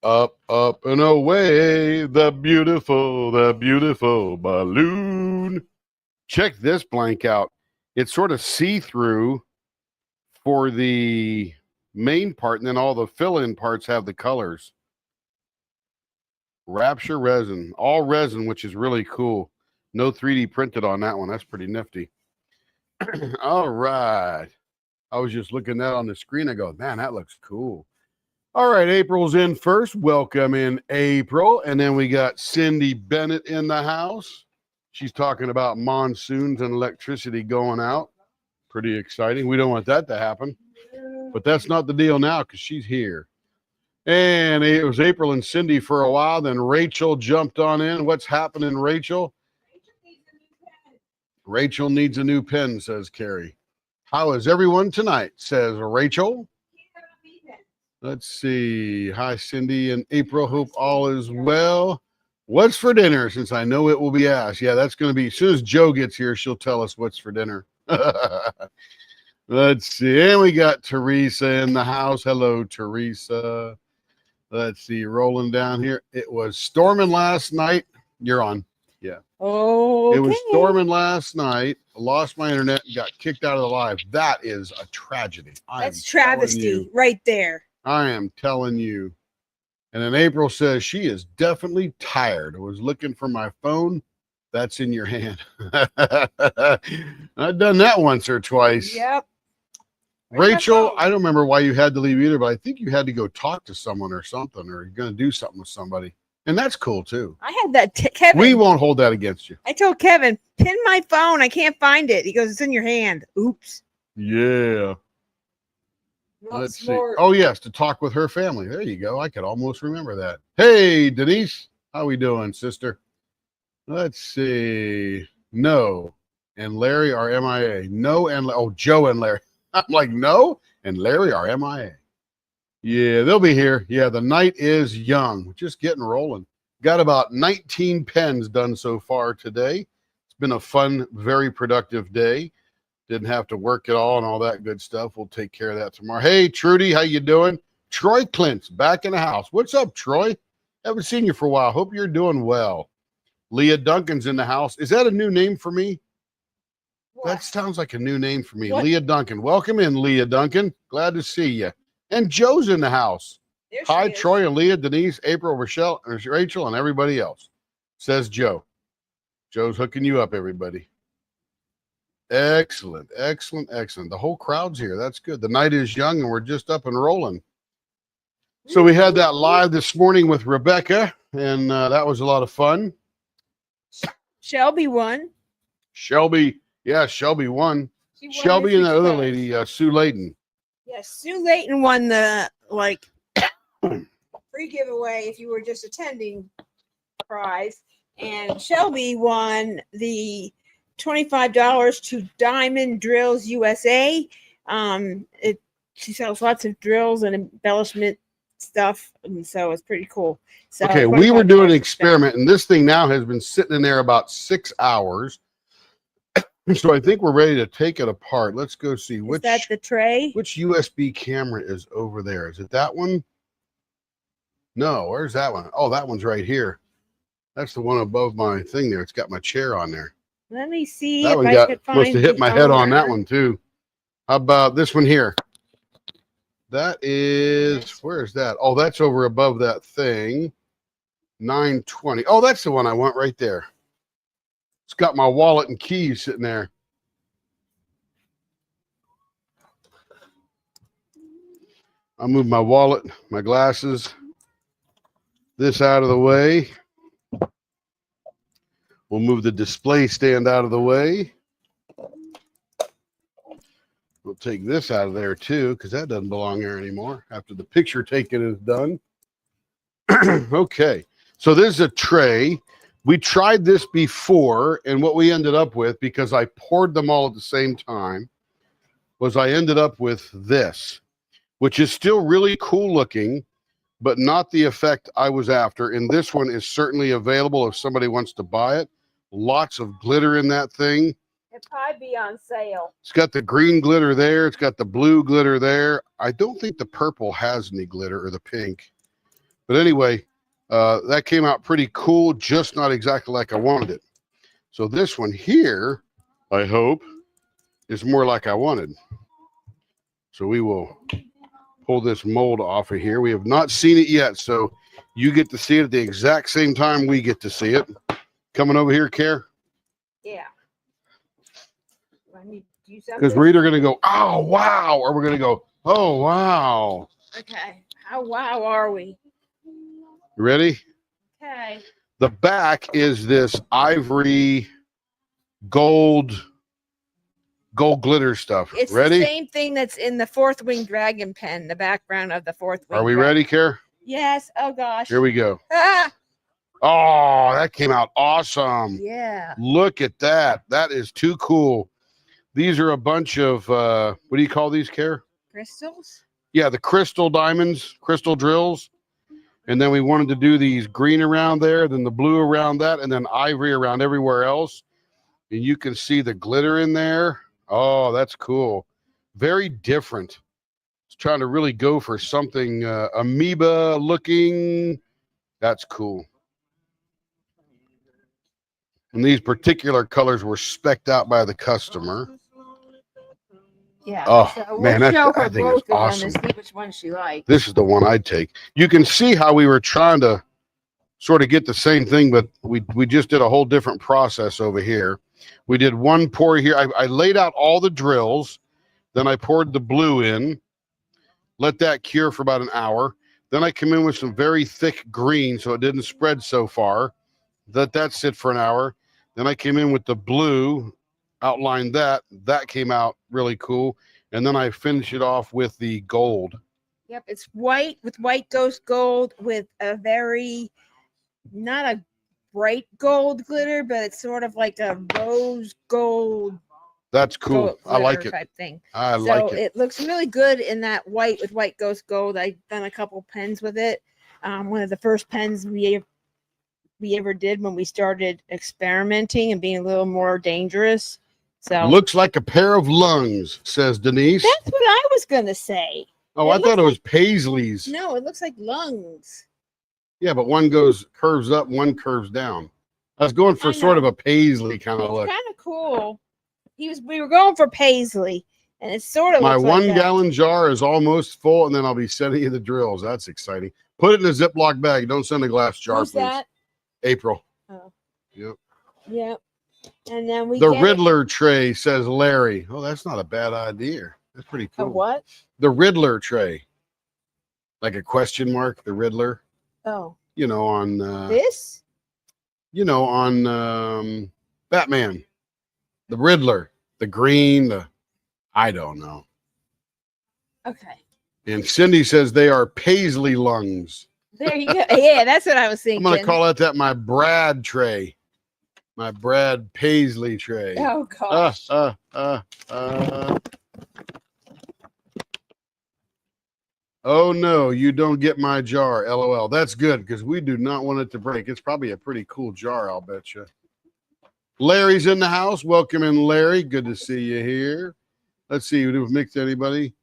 Up, up, and away, the beautiful balloon. Check this blank out. It's sort of see-through for the main part, and then all the fill-in parts have the colors. Rapture resin, all resin, which is really cool. No 3D printed on that one. That's pretty nifty. All right. I was just looking at that on the screen. I go, man, that looks cool. All right, April's in first. Welcome in, April. And then we got Cindy Bennett in the house. She's talking about monsoons and electricity going out. Pretty exciting. We don't want that to happen. But that's not the deal now because she's here. And it was April and Cindy for a while. Then Rachel jumped on in. What's happening, Rachel? Rachel needs a new pen, says Carrie. How is everyone tonight, says Rachel. Let's see. Hi, Cindy and April. Hope all is well. What's for dinner, since I know it will be asked? Yeah, that's going to be, as soon as Joe gets here, she'll tell us what's for dinner. Let's see. And we got Teresa in the house. Hello, Teresa. Let's see. Rolling down here. It was storming last night. You're on. Yeah. Oh, It was storming last night. I lost my internet and got kicked out of the live. That is a tragedy. That's travesty right there. I am telling you. And then April says she is definitely tired. I was looking for my phone. That's in your hand. I've done that once or twice. Yep. Rachel, I don't remember why you had to leave either, but I think you had to go talk to someone or something, or you're going to do something with somebody. And that's cool too. I had that, Kevin. We won't hold that against you. I told Kevin, pin my phone. I can't find it. He goes, it's in your hand. Oops. Yeah. Let's see. Oh, yes, to talk with her family. There you go. I could almost remember that. Hey, Denise. How we doing, sister? Let's see. No and Larry are MIA. No and, oh, Joe and Larry. I'm like, no and Larry are MIA. Yeah, they'll be here. Yeah, the night is young. Just getting rolling. Got about 19 pens done so far today. It's been a fun, very productive day. Didn't have to work at all and all that good stuff. We'll take care of that tomorrow. Hey, Trudy, how you doing? Troy Clint's back in the house. What's up, Troy? Haven't seen you for a while. Hope you're doing well. Leah Duncan's in the house. Is that a new name for me? What? That sounds like a new name for me. What? Leah Duncan. Welcome in, Leah Duncan. Glad to see you. And Joe's in the house. Hi, Troy and Leah, Denise, April, Rachel, and everybody else, says Joe. Joe's hooking you up, everybody. Excellent, excellent, excellent. The whole crowd's here. That's good. The night is young, and we're just up and rolling. So we had that live this morning with Rebecca, and that was a lot of fun. Shelby won. Shelby, yeah, Shelby won. Shelby and that other lady, Sue Layton. Yes, Sue Layton won the, free giveaway if you were just attending prize. And Shelby won the $25 to Diamond Drills USA. She sells lots of drills and embellishment stuff, and so it's pretty cool. So okay, we were doing an experiment, and this thing now has been sitting in there about 6 hours. So I think we're ready to take it apart. Let's go see which. Is that the tray? Which USB camera is over there? Is it that one? No, where's that one? Oh, that one's right here. That's the one above my thing there. It's got my chair on there. Let me see that if one I could find. Must have hit my head on that one too. How about this one here? That is, where is that? Oh, that's over above that thing. 920. Oh, that's the one I want right there. It's got my wallet and keys sitting there. I'll move my wallet, my glasses, this out of the way. We'll move the display stand out of the way. We'll take this out of there too, because that doesn't belong there anymore after the picture taking is done. Okay, so this is a tray. We tried this before, and what we ended up with, because I poured them all at the same time, was I ended up with this, which is still really cool looking, but not the effect I was after. And this one is certainly available if somebody wants to buy it. Lots of glitter in that thing. It'll probably be on sale. It's got the green glitter there. It's got the blue glitter there. I don't think the purple has any glitter, or the pink. But anyway, that came out pretty cool, just not exactly like I wanted it. So this one here, I hope, is more like I wanted. So we will pull this mold off of here. We have not seen it yet, so you get to see it at the exact same time we get to see it. Coming over here, Care? Yeah. I need to do something. Because we're either going to go, oh, wow, or we're going to go, oh, wow. Okay. How wow are we? You ready? Okay. The back is this ivory gold glitter stuff. It's ready? The same thing that's in the Fourth Wing Dragon pen, the background of the Fourth Wing. Are we Dragon. ready, Care? Yes. Oh gosh. Here we go. Ah! Oh, that came out awesome. Yeah. Look at that. That is too cool. These are a bunch of, what do you call these, Care? Crystals? Yeah, the crystal diamonds, crystal drills. And then we wanted to do these green around there, then the blue around that, and then ivory around everywhere else. And you can see the glitter in there. Oh, that's cool. Very different. It's trying to really go for something amoeba looking. That's cool. And these particular colors were spec'd out by the customer. Yeah. Oh, so we'll man, show I her think both it's of awesome. them and see which one she likes. This is the one I'd take. You can see how we were trying to sort of get the same thing, but we just did a whole different process over here. We did one pour here. I laid out all the drills. Then I poured the blue in, let that cure for about an hour. Then I come in with some very thick green so it didn't spread so far. Let that sit for an hour. Then I came in with the blue, outlined that. That came out really cool. And then I finish it off with the gold. Yep, it's white with white ghost gold with a very, not a bright gold glitter, but it's sort of like a rose gold. That's cool. I like it. Type thing. I like it. It looks really good in that white with white ghost gold. I've done a couple pens with it. One of the first pens we ever did when we started experimenting and being a little more dangerous. So looks like a pair of lungs, says Denise. That's what I was gonna say. Oh, I thought it was Paisley's. No, it looks like lungs. Yeah, but one curves up, one curves down. I was going for sort of a Paisley kind of look. Kind of cool. We were going for Paisley, and it's sort of my looks 1 like gallon jar is almost full, and then I'll be sending you the drills. That's exciting. Put it in a Ziploc bag. Don't send a glass jar, Who's please. That? April. Oh. Yep. Yep. And then we the Riddler tray, says Larry. Oh, that's not a bad idea. That's pretty cool. A what? The Riddler tray. Like a question mark, the Riddler. Oh. You know, on this? You know, on Batman. The Riddler. The green, I don't know. Okay. And Cindy says they are Paisley lungs. There you go. Yeah, that's what I was thinking. I'm going to call that my Brad tray. My Brad Paisley tray. Oh, gosh. Oh, no, you don't get my jar. LOL. That's good because we do not want it to break. It's probably a pretty cool jar, I'll bet you. Larry's in the house. Welcome in, Larry. Good to see you here. Let's see. We've mixed anybody.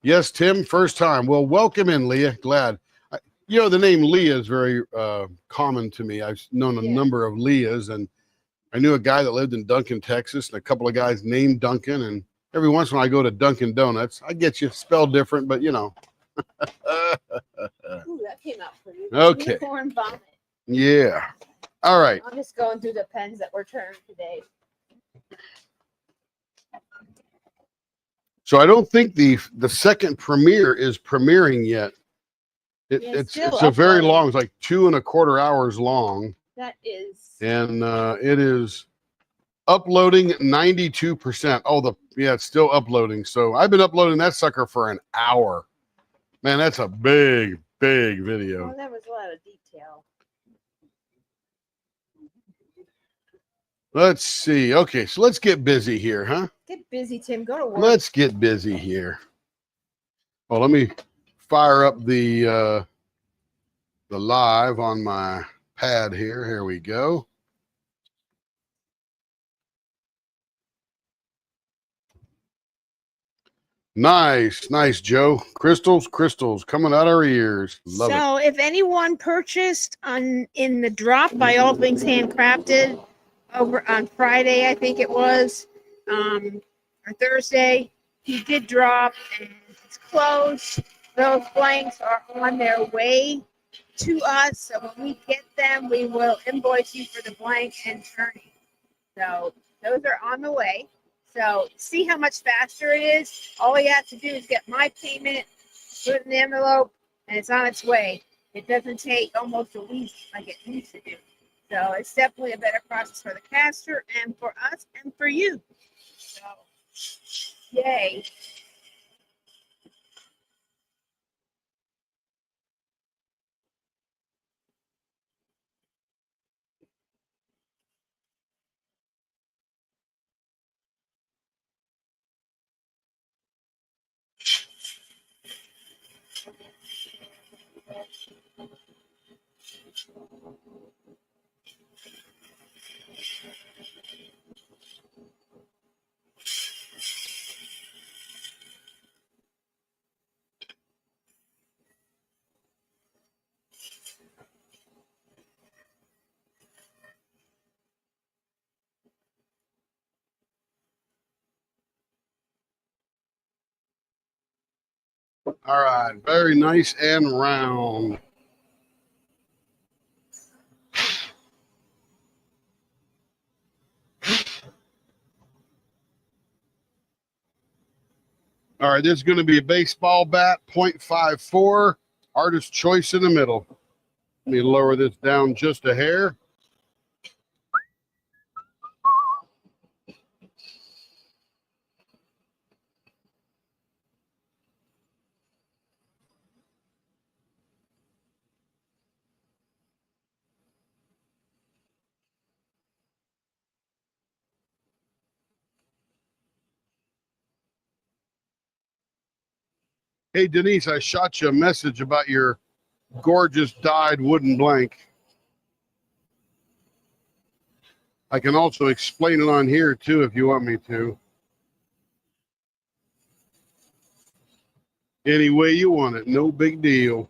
Yes, Tim, first time. Well, welcome in, Leah. Glad. You know, the name Leah is very common to me. I've known a number of Leahs, and I knew a guy that lived in Duncan, Texas, and a couple of guys named Duncan. And every once in a while I go to Dunkin' Donuts. I get you spelled different, but you know. Ooh, that came out pretty. Okay. Unicorn vomit. Yeah. All right. I'm just going through the pens that were turned today. So I don't think the second premiere is premiering yet. It's a very long. It's like 2.25 hours long. That is. And it is uploading 92%. Oh, it's still uploading. So I've been uploading that sucker for an hour. Man, that's a big video. Oh, that was a lot of detail. Let's see. Okay, so let's get busy here, huh? Get busy, Tim. Go to work. Let's get busy here. Well, let me fire up the live on my pad here. Here we go. Nice, nice, Joe. Crystals coming out our ears. Love it. So if anyone purchased in the drop by All Things Handcrafted over on Friday, I think it was, or Thursday, he did drop and it's closed. Those blanks are on their way to us. So when we get them, we will invoice you for the blank and turning. So those are on the way. So see how much faster it is. All you have to do is get my payment, put it in the envelope, and it's on its way. It doesn't take almost a week like it used to do. So it's definitely a better process for the caster and for us and for you. So yay. All right, very nice and round. All right, this is going to be a baseball bat, 0.54, artist choice in the middle. Let me lower this down just a hair. Hey, Denise, I shot you a message about your gorgeous dyed wooden blank. I can also explain it on here, too, if you want me to. Any way you want it, no big deal.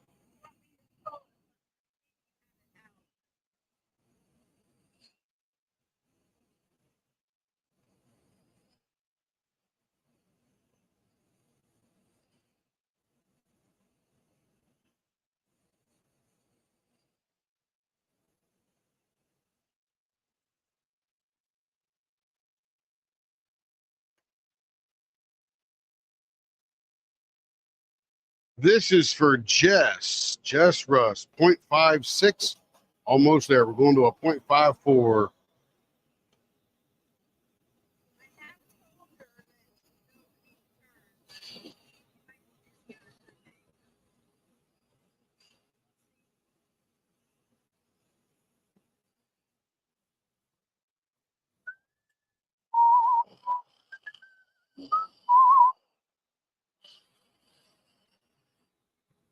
This is for Jess Russ, 0.56, almost there. We're going to a 0.54.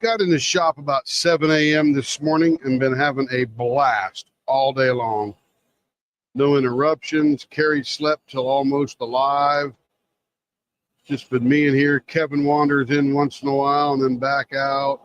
Got in the shop about 7 a.m. this morning and been having a blast all day long. No interruptions. Carrie slept till almost alive. Just been me in here. Kevin wanders in once in a while and then back out.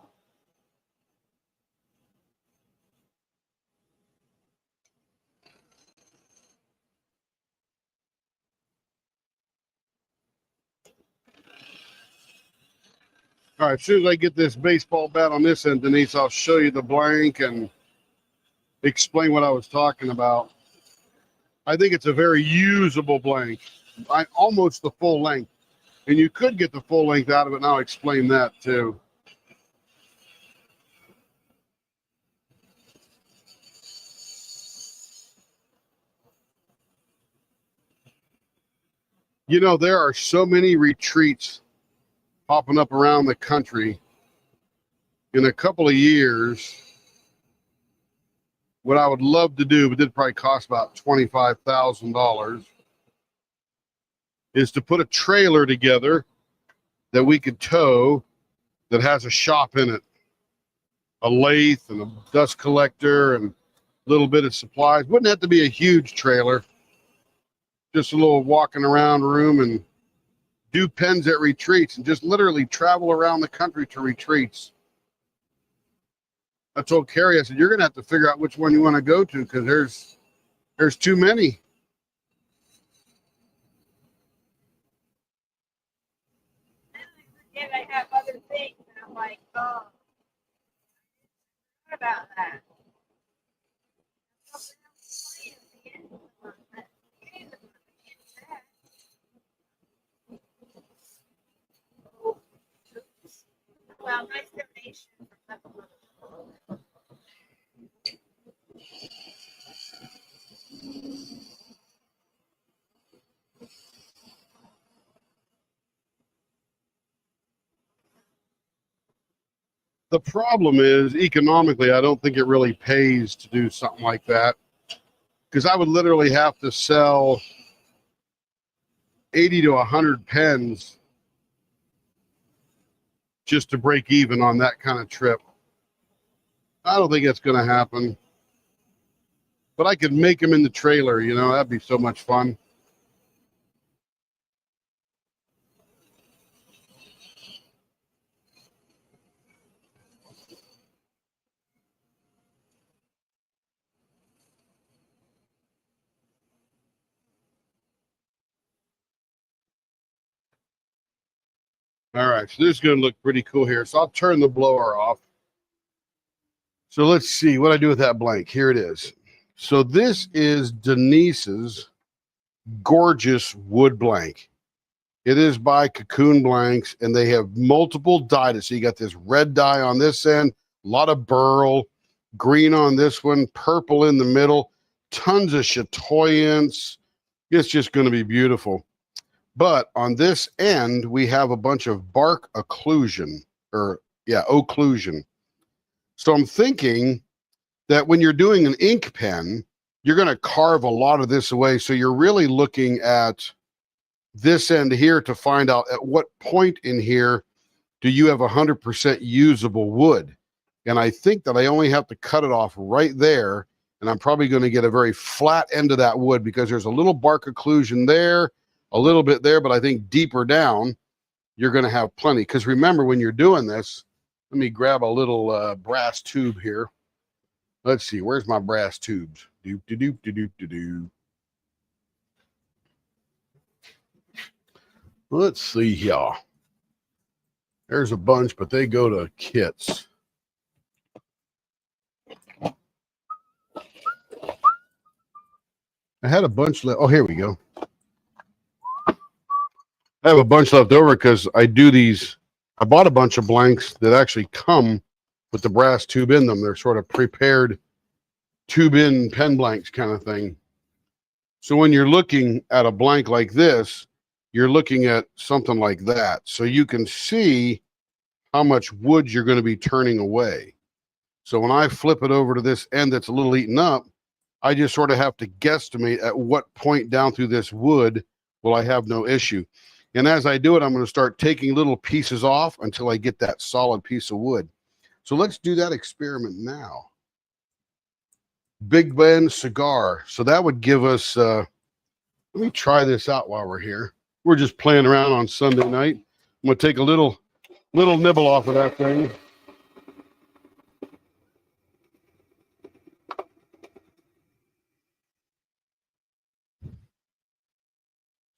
All right, as soon as I get this baseball bat on this end, Denise, I'll show you the blank and explain what I was talking about. I think it's a very usable blank, almost the full length. And you could get the full length out of it, and I'll explain that too. You know, there are so many retreats popping up around the country. In a couple of years, what I would love to do, but it'd probably cost about $25,000, is to put a trailer together that we could tow that has a shop in it, a lathe and a dust collector and a little bit of supplies. Wouldn't have to be a huge trailer, just a little walking around room and do pens at retreats and just literally travel around the country to retreats. I told Carrie, I said, you're going to have to figure out which one you want to go to because there's too many. And I have other things, and I'm like, oh, what about that? Well, nice donation from The problem is economically, I don't think it really pays to do something like that because I would literally have to sell 80 to 100 pens just to break even on that kind of trip. I don't think it's going to happen, but I could make them in the trailer, you know, that'd be so much fun. All right, so this is going to look pretty cool here. So I'll turn the blower off. So let's see what I do with that blank. Here it is. So this is Denise's gorgeous wood blank. It is by Cocoon Blanks, and they have multiple dyes. So you got this red dye on this end, a lot of burl, green on this one, purple in the middle, tons of chatoyance. It's just going to be beautiful. But on this end, we have a bunch of bark occlusion, occlusion. So I'm thinking that when you're doing an ink pen, you're going to carve a lot of this away. So you're really looking at this end here to find out at what point in here do you have 100% usable wood. And I think that I only have to cut it off right there. And I'm probably going to get a very flat end of that wood because there's a little bark occlusion there, a little bit there, but I think deeper down, you're going to have plenty. Because remember, when you're doing this, let me grab a little brass tube here. Let's see, where's my brass tubes? Let's see here. There's a bunch, but they go to kits. I had a bunch left. Oh, here we go. I have a bunch left over because I do these. I bought a bunch of blanks that actually come with the brass tube in them. They're sort of prepared tube in pen blanks kind of thing. So when you're looking at a blank like this, you're looking at something like that. So you can see how much wood you're going to be turning away. So when I flip it over to this end that's a little eaten up, I just sort of have to guesstimate at what point down through this wood will I have no issue. And as I do it, I'm going to start taking little pieces off until I get that solid piece of wood. So let's do that experiment now. Big Ben cigar. So that would give us, let me try this out while we're here. We're just playing around on Sunday night. I'm going to take a little nibble off of that thing.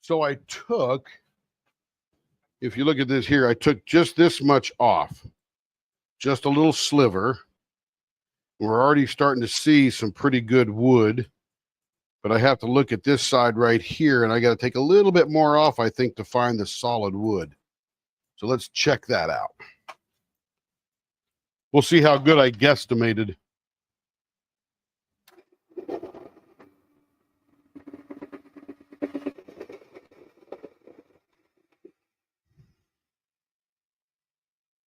So I took, if you look at this here, I took just this much off, just a little sliver. We're already starting to see some pretty good wood, but I have to look at this side right here, and I got to take a little bit more off, I think, to find the solid wood. So let's check that out. We'll see how good I guesstimated.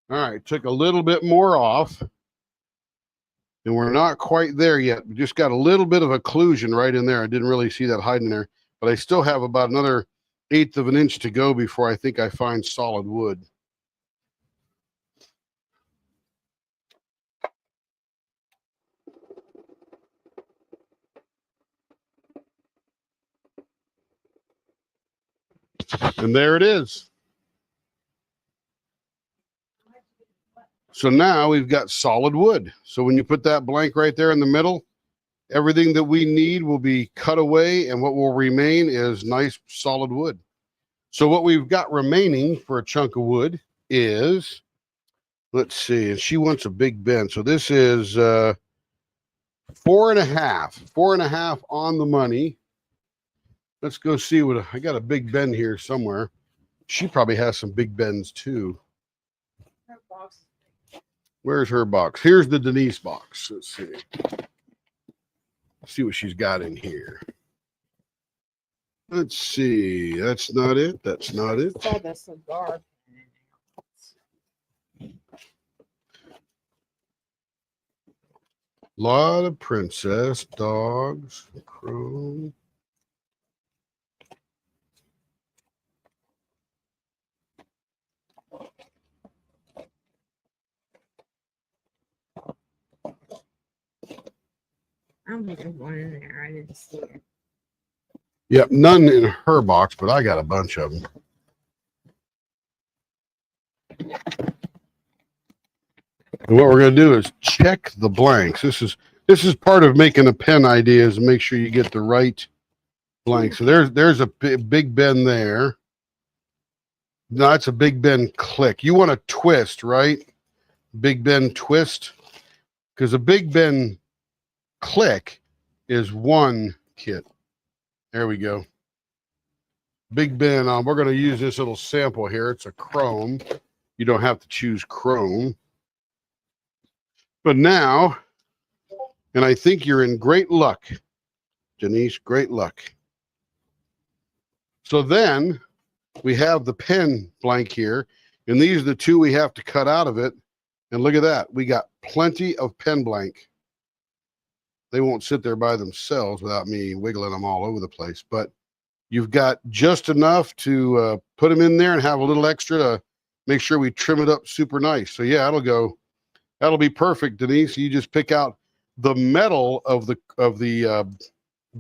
All right, took a little bit more off. And we're not quite there yet. We just got a little bit of occlusion right in there. I didn't really see that hiding there, but I still have about another 1/8 of an inch to go before I think I find solid wood. And there it is. So now we've got solid wood. So when you put that blank right there in the middle, everything that we need will be cut away, and what will remain is nice solid wood. So what we've got remaining for a chunk of wood is, let's see, and she wants a big bend. So this is 4.5 on the money. Let's go see what, I got a big bend here somewhere. She probably has some big bends too. Where's her box? Here's the Denise box. Let's see. See what she's got in here. Let's see. That's not it. That's not it. Oh, the cigar. Lot of princess dogs, chrome. I don't think there's one in there. I didn't see it. Yep, none in her box, but I got a bunch of them. And what we're going to do is check the blanks. This is part of making a pen idea, is make sure you get the right blank. So there's a big bend there. No, it's a big bend click. You want a twist, right? Big bend twist, because a big bend click is one kit. There we go. Big bend. We're going to use this little sample here. It's a chrome. You don't have to choose chrome. But now, and I think you're in great luck, Denise, great luck. So then we have the pen blank here, and these are the two we have to cut out of it. And look at that. We got plenty of pen blank. They won't sit there by themselves without me wiggling them all over the place. But you've got just enough to put them in there and have a little extra to make sure we trim it up super nice. So yeah, that'll be perfect, Denise. You just pick out the metal of the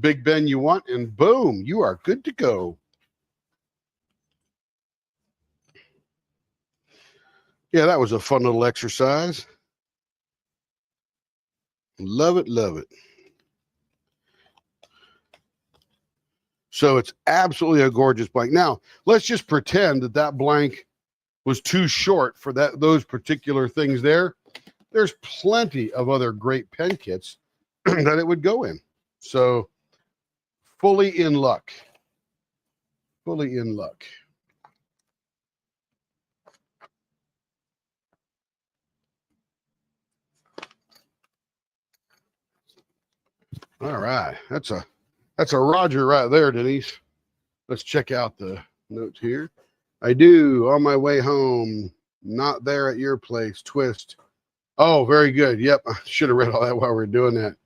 big bend you want, and boom, you are good to go. Yeah, that was a fun little exercise. Love it, love it. So it's absolutely a gorgeous blank. Now, let's just pretend that that blank was too short for those particular things there. There's plenty of other great pen kits that it would go in. So fully in luck. Fully in luck. All right. That's a Roger right there, Denise. Let's check out the notes here. I do, on my way home, not there at your place, twist. Oh, very good. Yep, I should have read all that while we were doing that.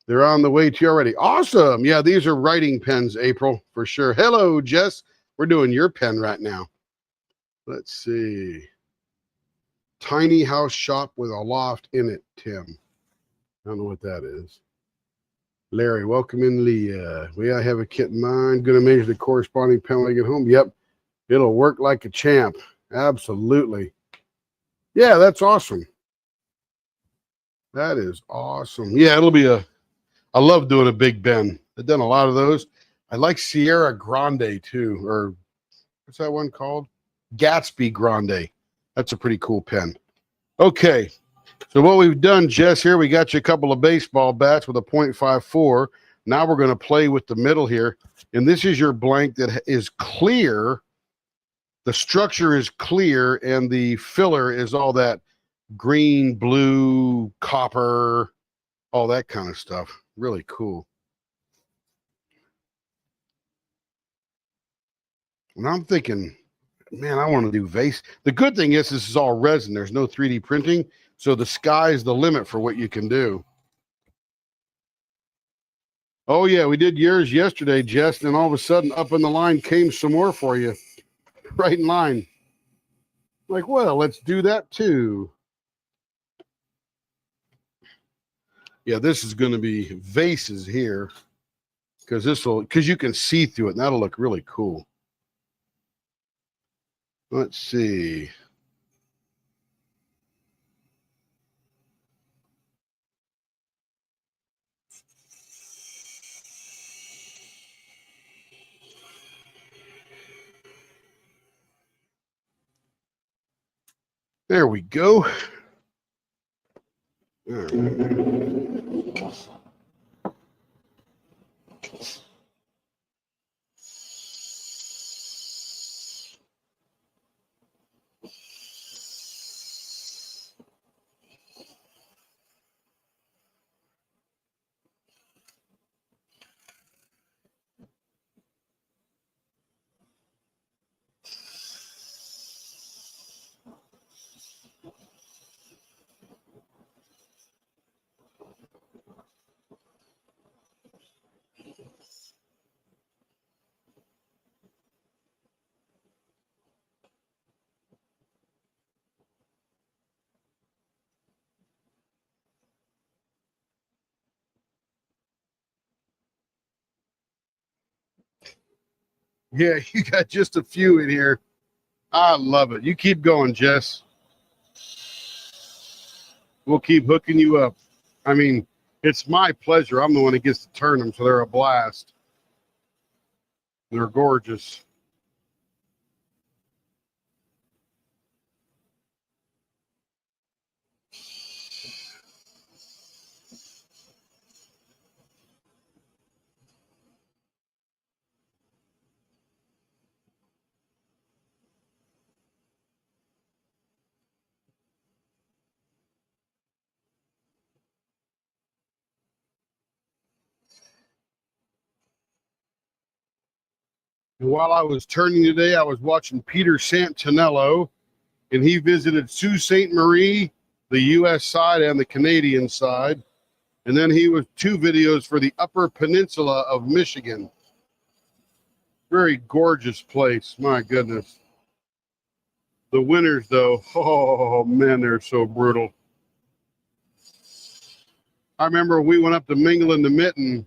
They're on the way to you already. Awesome. Yeah, these are writing pens, April, for sure. Hello, Jess. We're doing your pen right now. Let's see. Tiny house shop with a loft in it, Tim. I don't know what that is. Larry, welcome in, Leah. I have a kit in mind. Going to measure the corresponding pen when I get home. Yep, it'll work like a champ. Absolutely. Yeah, that's awesome. That is awesome. Yeah, it'll be I love doing a big bend. I've done a lot of those. I like Sierra Grande too, or what's that one called? Gatsby Grande. That's a pretty cool pen. Okay. So what we've done, Jess, here, we got you a couple of baseball bats with a .54. Now we're going to play with the middle here. And this is your blank that is clear. The structure is clear, and the filler is all that green, blue, copper, all that kind of stuff. Really cool. And I'm thinking, man, I want to do vase. The good thing is this is all resin. There's no 3D printing. So the sky's the limit for what you can do. Oh, yeah, we did yours yesterday, Jess. And all of a sudden, up in the line came some more for you. Right in line. Like, well, let's do that too. Yeah, this is going to be vases here. Because you can see through it, and that'll look really cool. Let's see. There we go. All right. Yeah, you got just a few in here. I love it. You keep going, Jess. We'll keep hooking you up. I mean, it's my pleasure. I'm the one that gets to turn them, so they're a blast. They're gorgeous. And while I was turning today, I was watching Peter Santinello, and he visited Sault Ste. Marie, the U.S. side and the Canadian side. And then he was 2 videos for the Upper Peninsula of Michigan. Very gorgeous place. My goodness. The winters, though, oh, man, they're so brutal. I remember we went up to Mingle in the Mitten.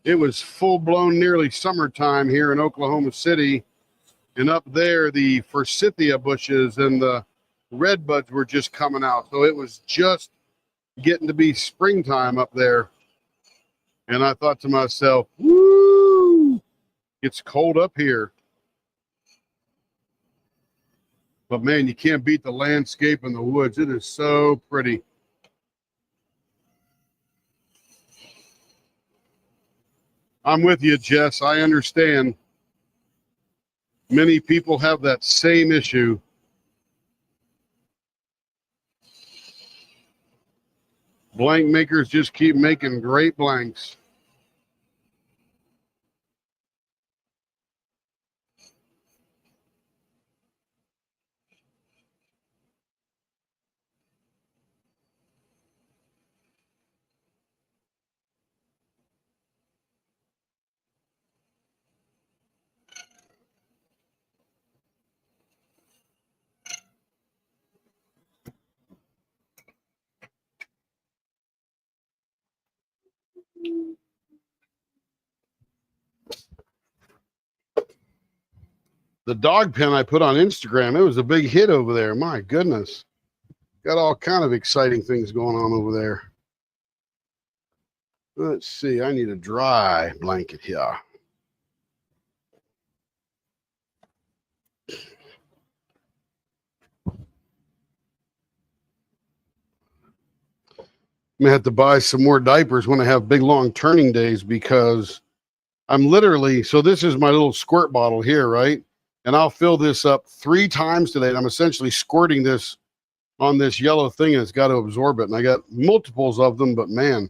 It was full-blown nearly summertime here in Oklahoma City. And up there, the forsythia bushes and the redbuds were just coming out. So it was just getting to be springtime up there. And I thought to myself, woo, it's cold up here. But man, you can't beat the landscape and the woods. It is so pretty. I'm with you, Jess. I understand. Many people have that same issue. Blank makers just keep making great blanks. The dog pen I put on Instagram, it was a big hit over there. My goodness. Got all kind of exciting things going on over there. Let's see. I need a dry blanket here. I'm gonna have to buy some more diapers when I have big long turning days, because I'm literally, so this is my little squirt bottle here, right? And I'll fill this up 3 times today. And I'm essentially squirting this on this yellow thing, and it's got to absorb it. And I got multiples of them, but man,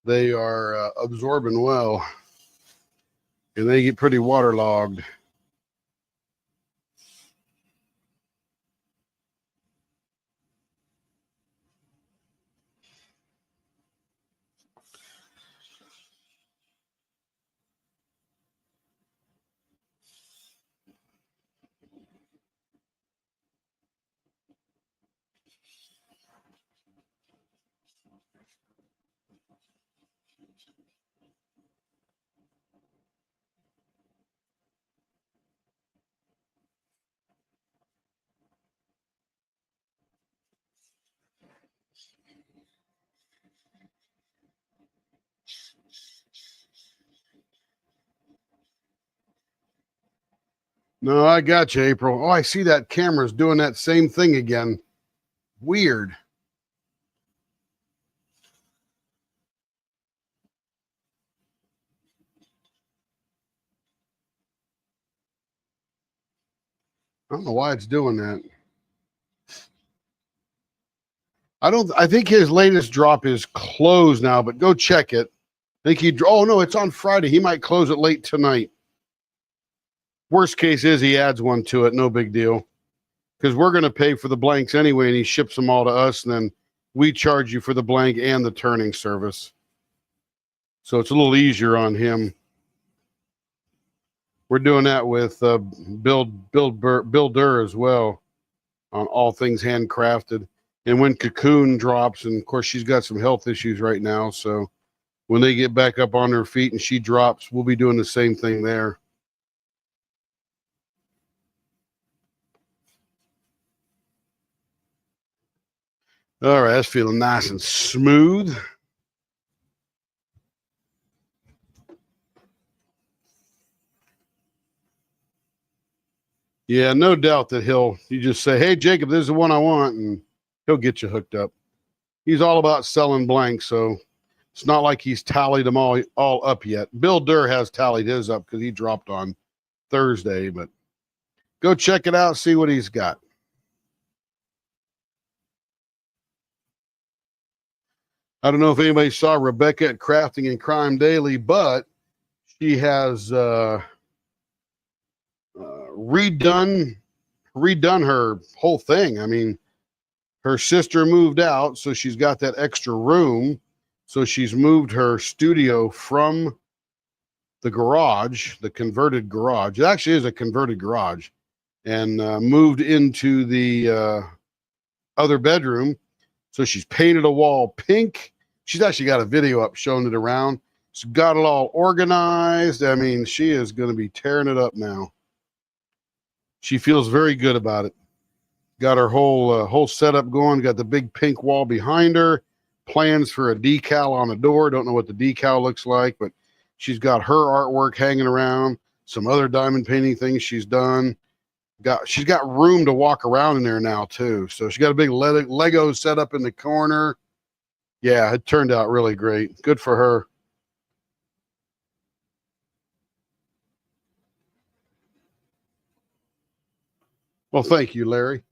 they are absorbing well, and they get pretty waterlogged. No, I got you, April. Oh, I see that camera's doing that same thing again. Weird. I don't know why it's doing that. I think his latest drop is closed now, but go check it. I think oh no, it's on Friday. He might close it late tonight. Worst case is he adds one to it. No big deal. Because we're going to pay for the blanks anyway, and he ships them all to us, and then we charge you for the blank and the turning service. So it's a little easier on him. We're doing that with Bill Durr as well on all things handcrafted. And when Cocoon drops, and of course she's got some health issues right now, so when they get back up on her feet and she drops, we'll be doing the same thing there. All right, that's feeling nice and smooth. Yeah, no doubt that you just say, hey, Jacob, this is the one I want, and he'll get you hooked up. He's all about selling blanks, so it's not like he's tallied them all up yet. Bill Durr has tallied his up because he dropped on Thursday, but go check it out, see what he's got. I don't know if anybody saw Rebecca at Crafting and Crime Daily, but she has redone her whole thing. I mean, her sister moved out, so she's got that extra room. So she's moved her studio from the garage, the converted garage. It actually is a converted garage, and moved into the other bedroom. So she's painted a wall pink. She's actually got a video up showing it around. She's got it all organized. I mean, she is going to be tearing it up now. She feels very good about it. Got her whole setup going. Got the big pink wall behind her. Plans for a decal on the door. Don't know what the decal looks like, but she's got her artwork hanging around. Some other diamond painting things she's done. She's got room to walk around in there now too. So she got a big Lego set up in the corner. Yeah, it turned out really great. Good for her. Well, thank you, Larry.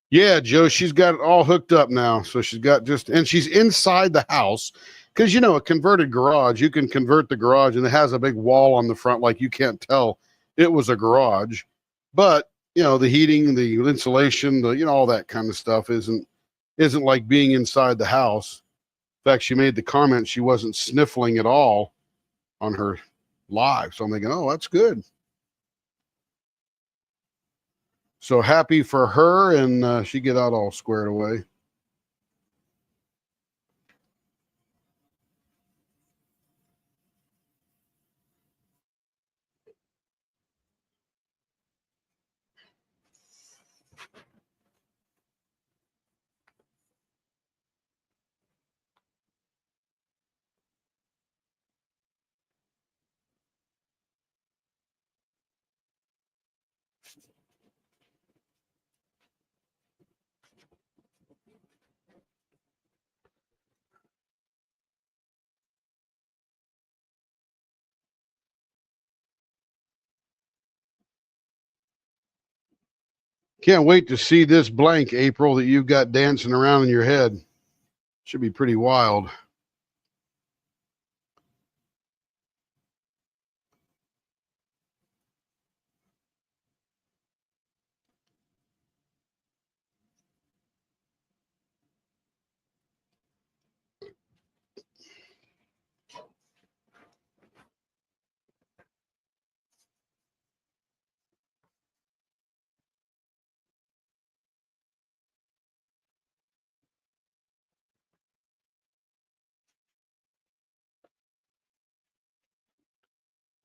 Yeah, Joe, she's got it all hooked up now. So she's got and she's inside the house because, a converted garage, you can convert the garage and it has a big wall on the front. Like you can't tell it was a garage, but the heating, the insulation, all that kind of stuff isn't like being inside the house. In fact, she made the comment she wasn't sniffling at all on her live. So I'm thinking, oh, that's good. So happy for her, and she get out all squared away. Can't wait to see this blank, April, that you've got dancing around in your head. Should be pretty wild.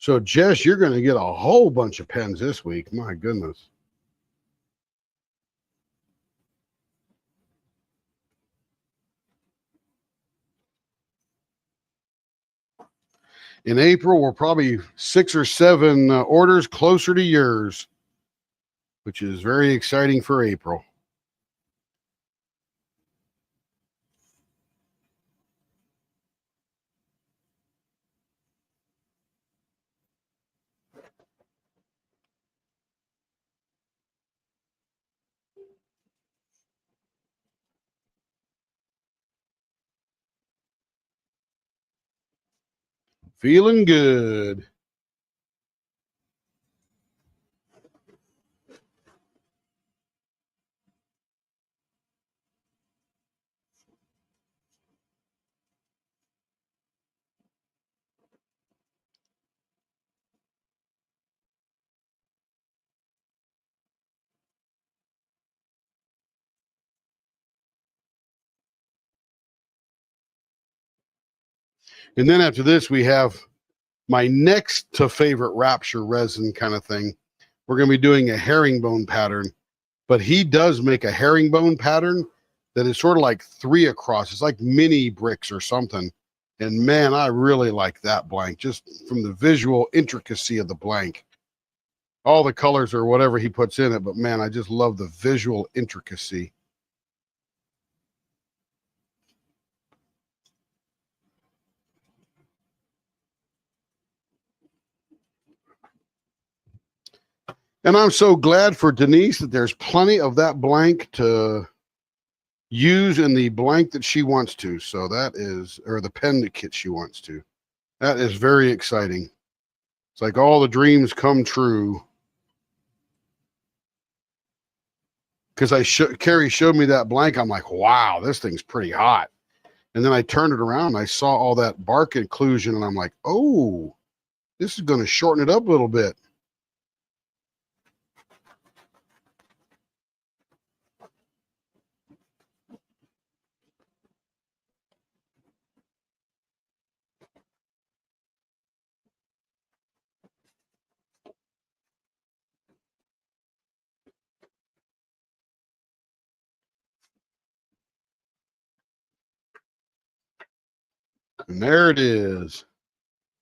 So, Jess, you're going to get a whole bunch of pens this week. My goodness. In April, we're probably 6 or 7 orders closer to yours. which is very exciting for April. Feeling good. And then after this, we have my next to favorite Rapture resin kind of thing. We're going to be doing a herringbone pattern, but he does make a herringbone pattern that is sort of like 3 across. It's like mini bricks or something. And man, I really like that blank just from the visual intricacy of the blank. All the colors or whatever he puts in it, but man, I just love the visual intricacy. And I'm so glad for Denise that there's plenty of that blank to use in the blank that she wants to. So that is, or the pen kit she wants to. That is very exciting. It's like all the dreams come true. Because Carrie showed me that blank. I'm like, wow, this thing's pretty hot. And then I turned it around and I saw all that bark inclusion and I'm like, oh, this is going to shorten it up a little bit. And there it is.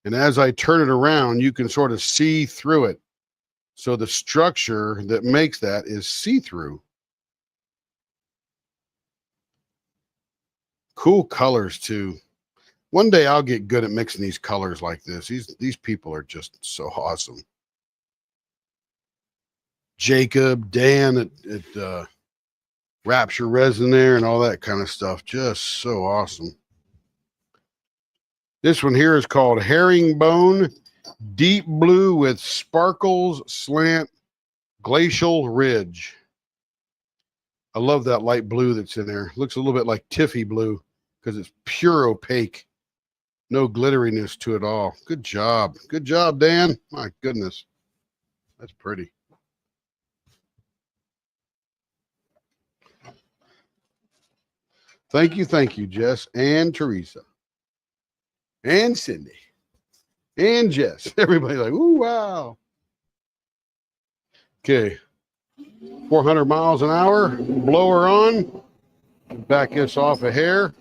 And as I turn it around, you can sort of see through it. So the structure that makes that is see-through. Cool colors too. One day I'll get good at mixing these colors like this. These people are just so awesome. Jacob, Dan at Rapture Resin there and all that kind of stuff. Just so awesome. This one here is called Herringbone Deep Blue with Sparkles Slant Glacial Ridge. I love that light blue that's in there. Looks a little bit like Tiffy blue because it's pure opaque. No glitteriness to it all. Good job. Good job, Dan. My goodness. That's pretty. Thank you, Jess and Teresa and Cindy and Jess. Everybody like, ooh, wow. Okay. 400 miles an hour. Blower on. Back this off a hair.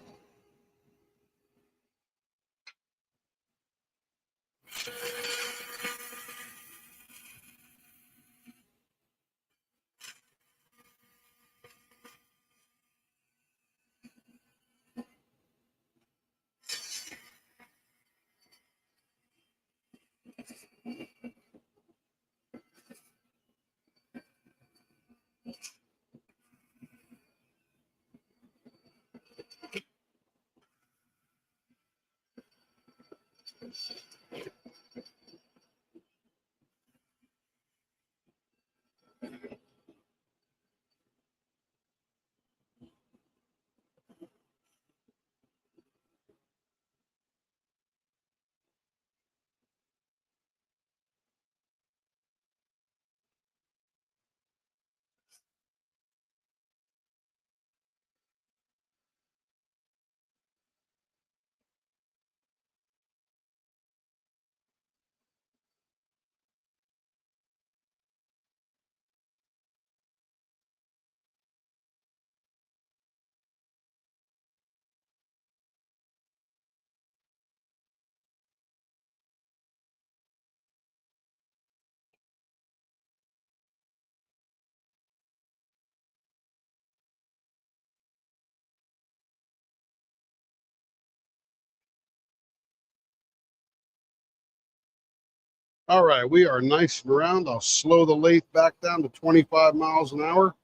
All right, we are nice and around. I'll slow the lathe back down to 25 miles an hour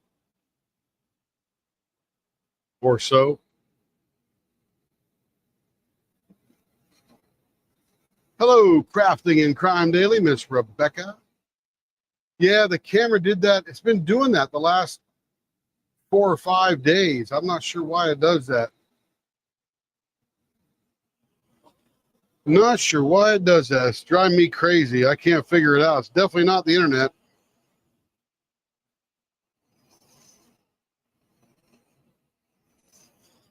or so. Hello, Crafting and Crime Daily, Miss Rebecca. Yeah, the camera did that. It's been doing that the last 4 or 5 days. I'm not sure why it does that. Not sure why it does that. It's driving me crazy. I can't figure it out. It's definitely not the internet.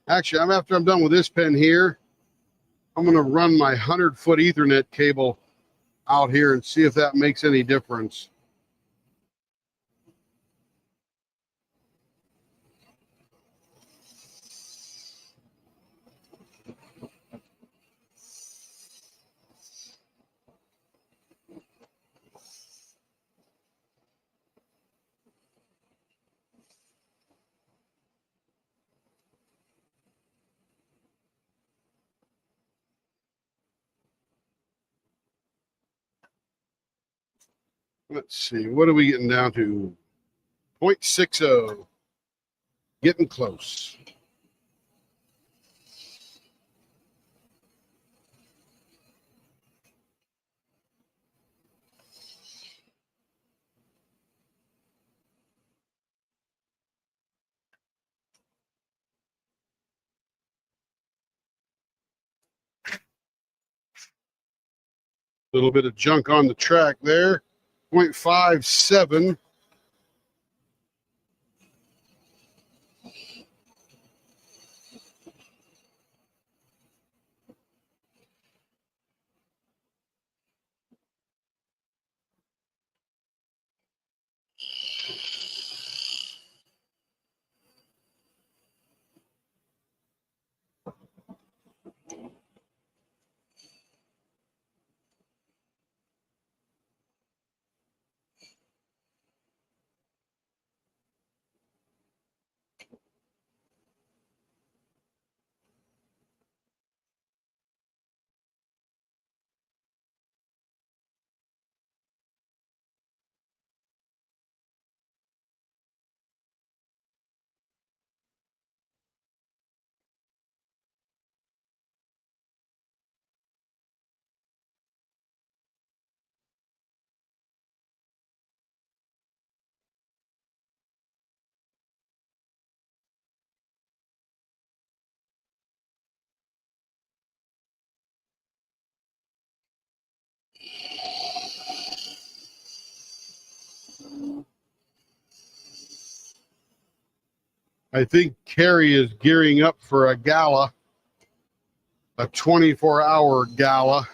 Actually, after I'm done with this pen here, I'm going to run my 100-foot Ethernet cable out here and see if that makes any difference. Let's see, what are we getting down to? 0.60. Getting close. A little bit of junk on the track there. 0.57. I think Carrie is gearing up for a gala, a 24-hour gala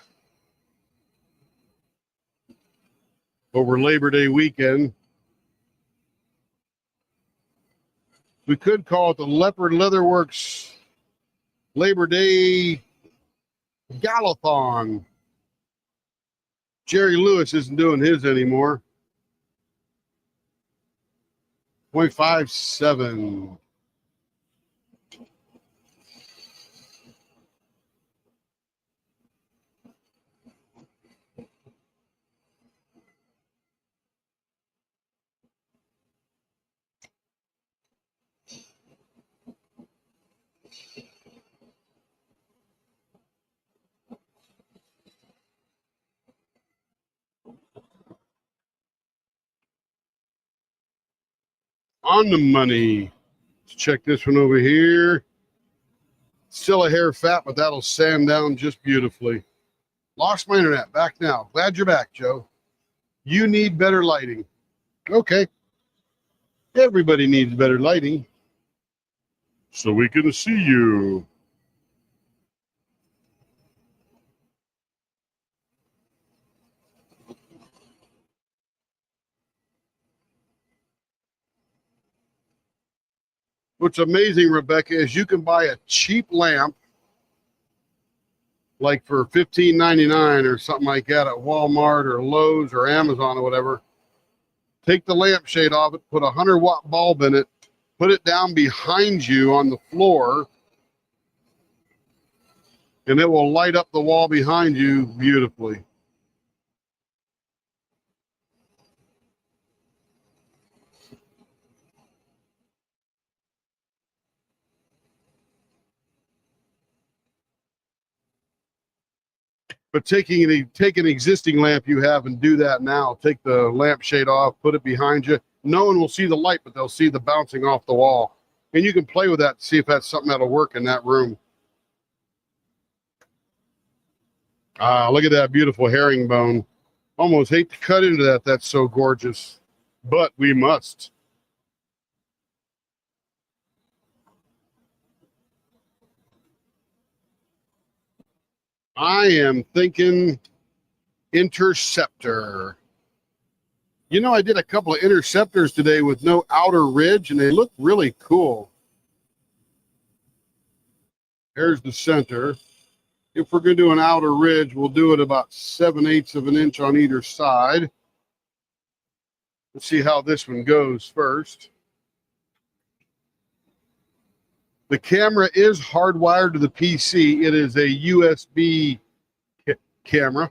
over Labor Day weekend. We could call it the Leopard Leatherworks Labor Day Galathon. Jerry Lewis isn't doing his anymore. 0.57. On the money. Let's check this one over here. Still a hair fat, but that'll sand down just beautifully. Lost my internet. Back now. Glad you're back, Joe. You need better lighting. Okay. Everybody needs better lighting. So we can see you. What's amazing, Rebecca, is you can buy a cheap lamp like for $15.99 or something like that at Walmart or Lowe's or Amazon or whatever. Take the lampshade off it, put a 100-watt bulb in it, put it down behind you on the floor, and it will light up the wall behind you beautifully. But take an existing lamp you have and do that now. Take the lampshade off, put it behind you. No one will see the light, but they'll see the bouncing off the wall. And you can play with that to see if that's something that'll work in that room. Ah, look at that beautiful herringbone. Almost hate to cut into that. That's so gorgeous. But we must. I am thinking Interceptor. You know, I did a couple of Interceptors today with no outer ridge, and they look really cool. Here's the center. If we're going to do an outer ridge, we'll do it about 7/8 of an inch on either side. Let's see how this one goes first. The camera is hardwired to the PC. It is a USB camera.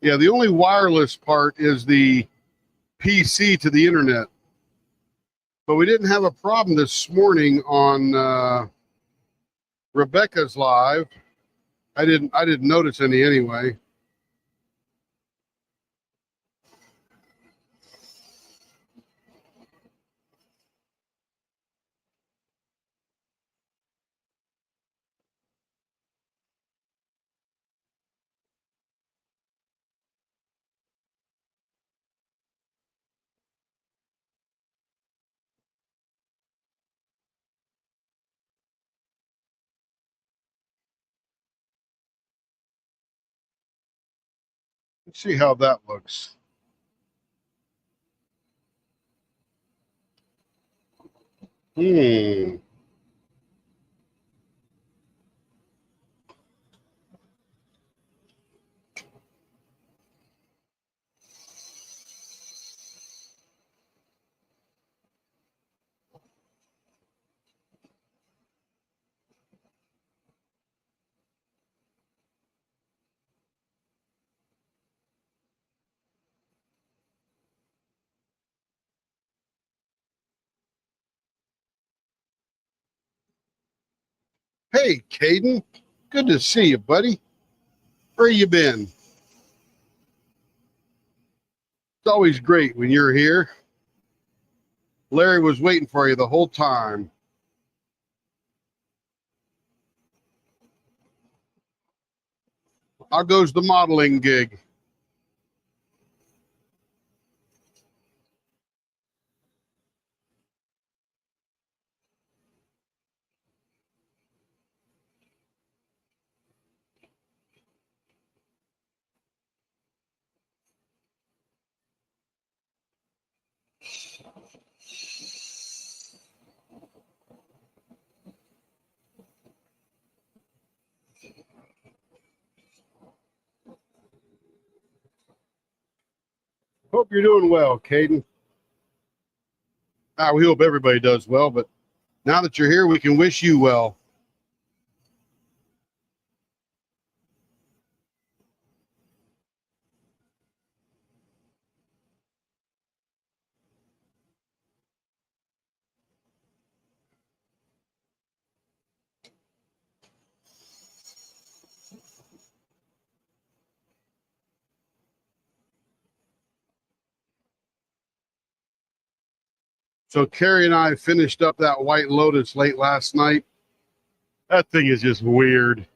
Yeah, the only wireless part is the PC to the internet. But we didn't have a problem this morning on Rebecca's live. I didn't notice any anyway. Let's see how that looks. Hey, Caden. Good to see you, buddy. Where you been? It's always great when you're here. Larry was waiting for you the whole time. How goes the modeling gig? Hope you're doing well, Caden. We hope everybody does well, but now that you're here, we can wish you well. So Carrie and I finished up that White Lotus late last night. That thing is just weird.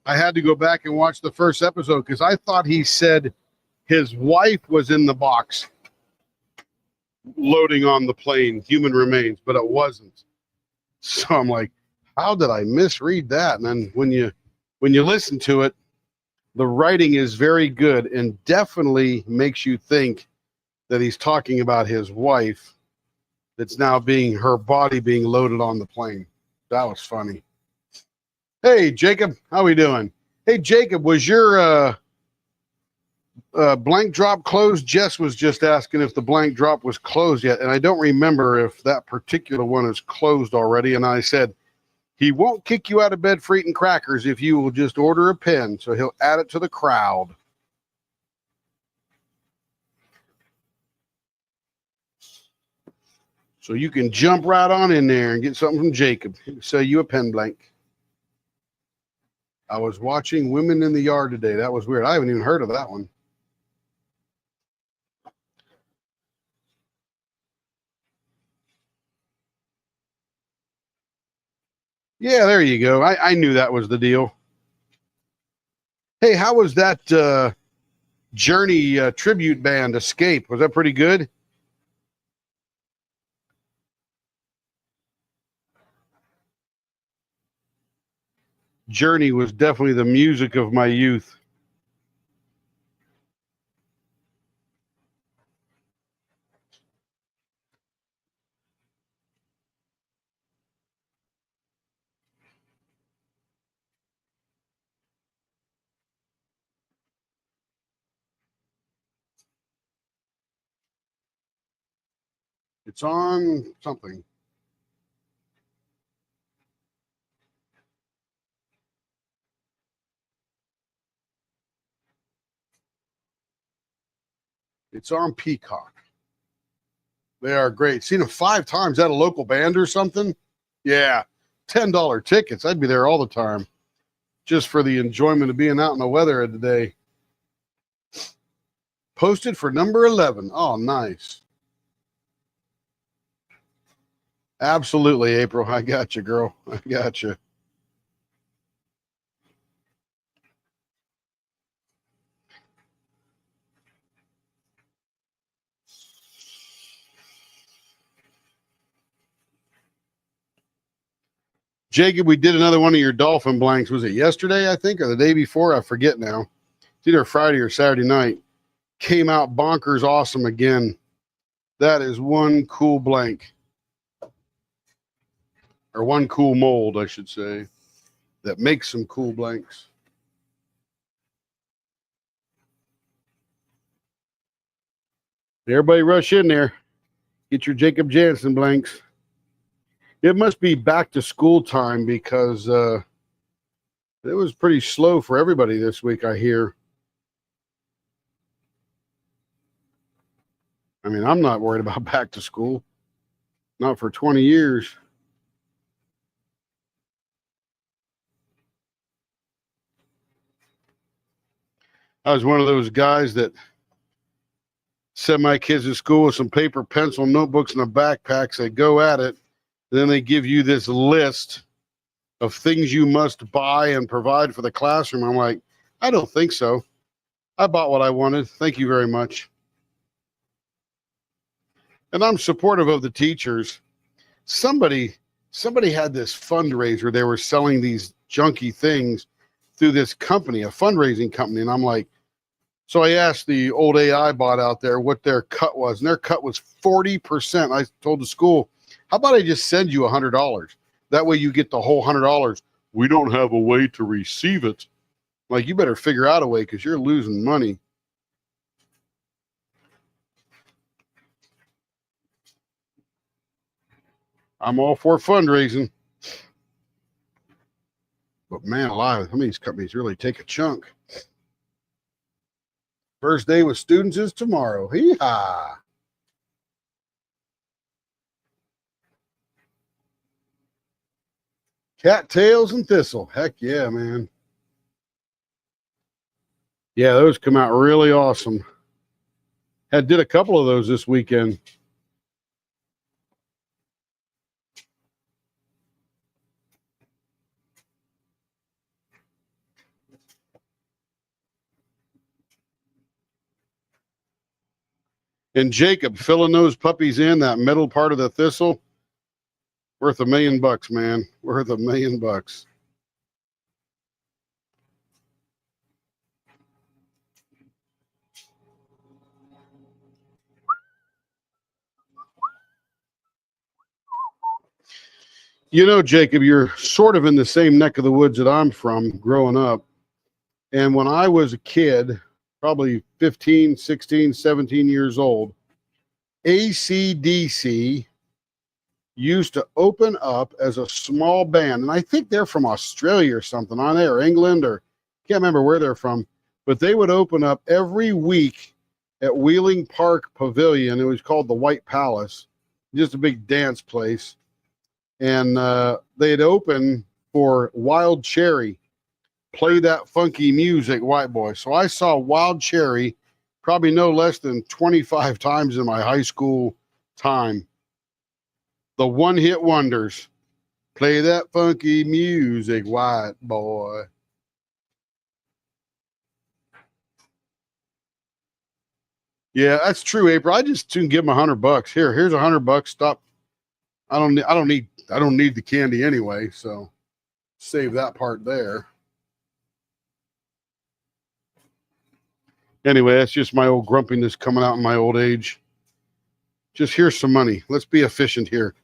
I had to go back and watch the first episode because I thought he said his wife was in the box loading on the plane, human remains, but it wasn't. So I'm like, how did I misread that? And then when you listen to it, the writing is very good and definitely makes you think that he's talking about his wife that's now her body being loaded on the plane. That was funny. Hey, Jacob, how we doing? Hey, Jacob, was your blank drop closed? Jess was just asking if the blank drop was closed yet, and I don't remember if that particular one is closed already. And I said, he won't kick you out of bed for eating crackers if you will just order a pen, so he'll add it to the crowd. So you can jump right on in there and get something from Jacob. He'll sell you a pen blank. I was watching Women in the Yard today. That was weird. I haven't even heard of that one. Yeah, there you go. I knew that was the deal. Hey, how was that Journey tribute band, Escape? Was that pretty good? Journey was definitely the music of my youth. It's on something. It's on Peacock. They are great. Seen them 5 times at a local band or something. Yeah, $10 tickets. I'd be there all the time just for the enjoyment of being out in the weather today. Posted for number 11. Oh, nice. Absolutely, April. I got you, girl. I got you. Jacob, we did another one of your dolphin blanks. Was it yesterday, I think, or the day before? I forget now. It's either Friday or Saturday night. Came out bonkers awesome again. That is one cool blank. Or one cool mold, I should say, that makes some cool blanks. Everybody rush in there. Get your Jacob Jansen blanks. It must be back to school time because it was pretty slow for everybody this week, I hear. I mean, I'm not worried about back to school. Not for 20 years. I was one of those guys that send my kids to school with some paper, pencil, notebooks, and a backpack. They go at it. Then they give you this list of things you must buy and provide for the classroom. I'm like, I don't think so. I bought what I wanted. Thank you very much. And I'm supportive of the teachers. Somebody had this fundraiser. They were selling these junky things through this company, a fundraising company. And I'm like, so I asked the old AI bot out there what their cut was, and their cut was 40%. I told the school, how about I just send you $100? That way you get the whole $100. We don't have a way to receive it. Like, you better figure out a way because you're losing money. I'm all for fundraising. But man alive, some of these companies really take a chunk. First day with students is tomorrow. Hee-haw. Cattails and thistle. Heck yeah, man. Yeah, those come out really awesome. Did a couple of those this weekend. And Jacob, filling those puppies in, that middle part of the thistle, worth $1 million, man. Worth $1 million. You know, Jacob, you're sort of in the same neck of the woods that I'm from growing up. And when I was a kid, probably 15, 16, 17 years old, AC/DC used to open up as a small band. And I think they're from Australia or something on there, or England, or can't remember where they're from. But they would open up every week at Wheeling Park Pavilion. It was called the White Palace. just a big dance place. And they'd open for Wild Cherry, Play That Funky Music, White Boy. So I saw Wild Cherry probably no less than 25 times in my high school time. The one-hit wonders. Play that funky music, White Boy. Yeah, that's true, April. I just soon give them $100. Here's $100. Stop. I don't need the candy anyway, so save that part there. Anyway, that's just my old grumpiness coming out in my old age. Just here's some money. Let's be efficient here.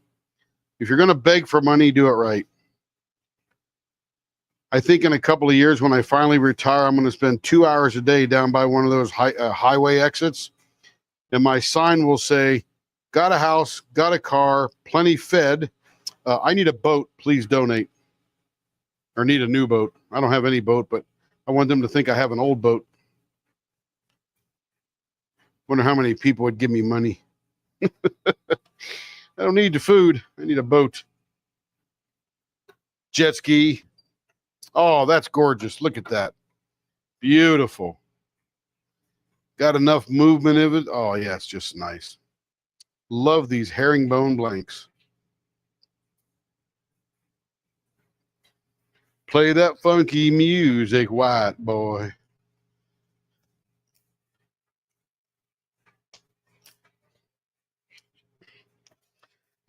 If you're going to beg for money, do it right. I think in a couple of years when I finally retire, I'm going to spend 2 hours a day down by one of those highway exits. And my sign will say, got a house, got a car, plenty fed. I need a boat. Please donate. Or need a new boat. I don't have any boat, but I want them to think I have an old boat. Wonder how many people would give me money. I don't need the food. I need a boat. Jet ski. Oh, that's gorgeous. Look at that. Beautiful. Got enough movement of it. Oh, yeah, it's just nice. Love these herringbone blanks. Play that funky music, White Boy.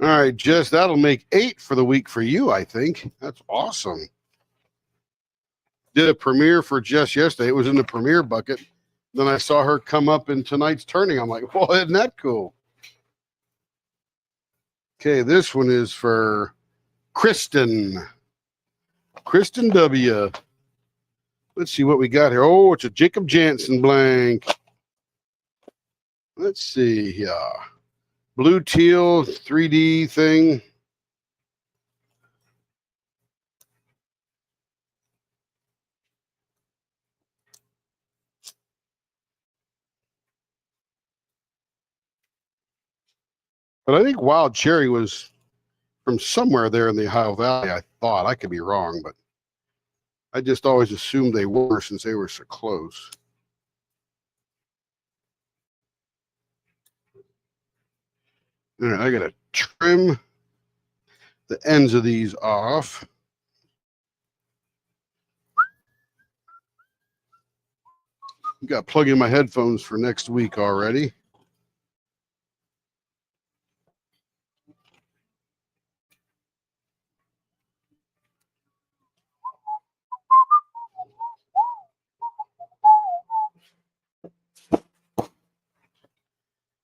All right, Jess, that'll make 8 for the week for you, I think. That's awesome. Did a premiere for Jess yesterday. It was in the premiere bucket. Then I saw her come up in tonight's turning. I'm like, well, isn't that cool? Okay, this one is for Kristen. Kristen W. Let's see what we got here. Oh, it's a Jacob Jansen blank. Let's see here. Blue teal 3D thing. But I think Wild Cherry was from somewhere there in the Ohio Valley. I thought. I could be wrong, but I just always assumed they were since they were so close. All right, I got to trim the ends of these off. Got to plug in my headphones for next week already.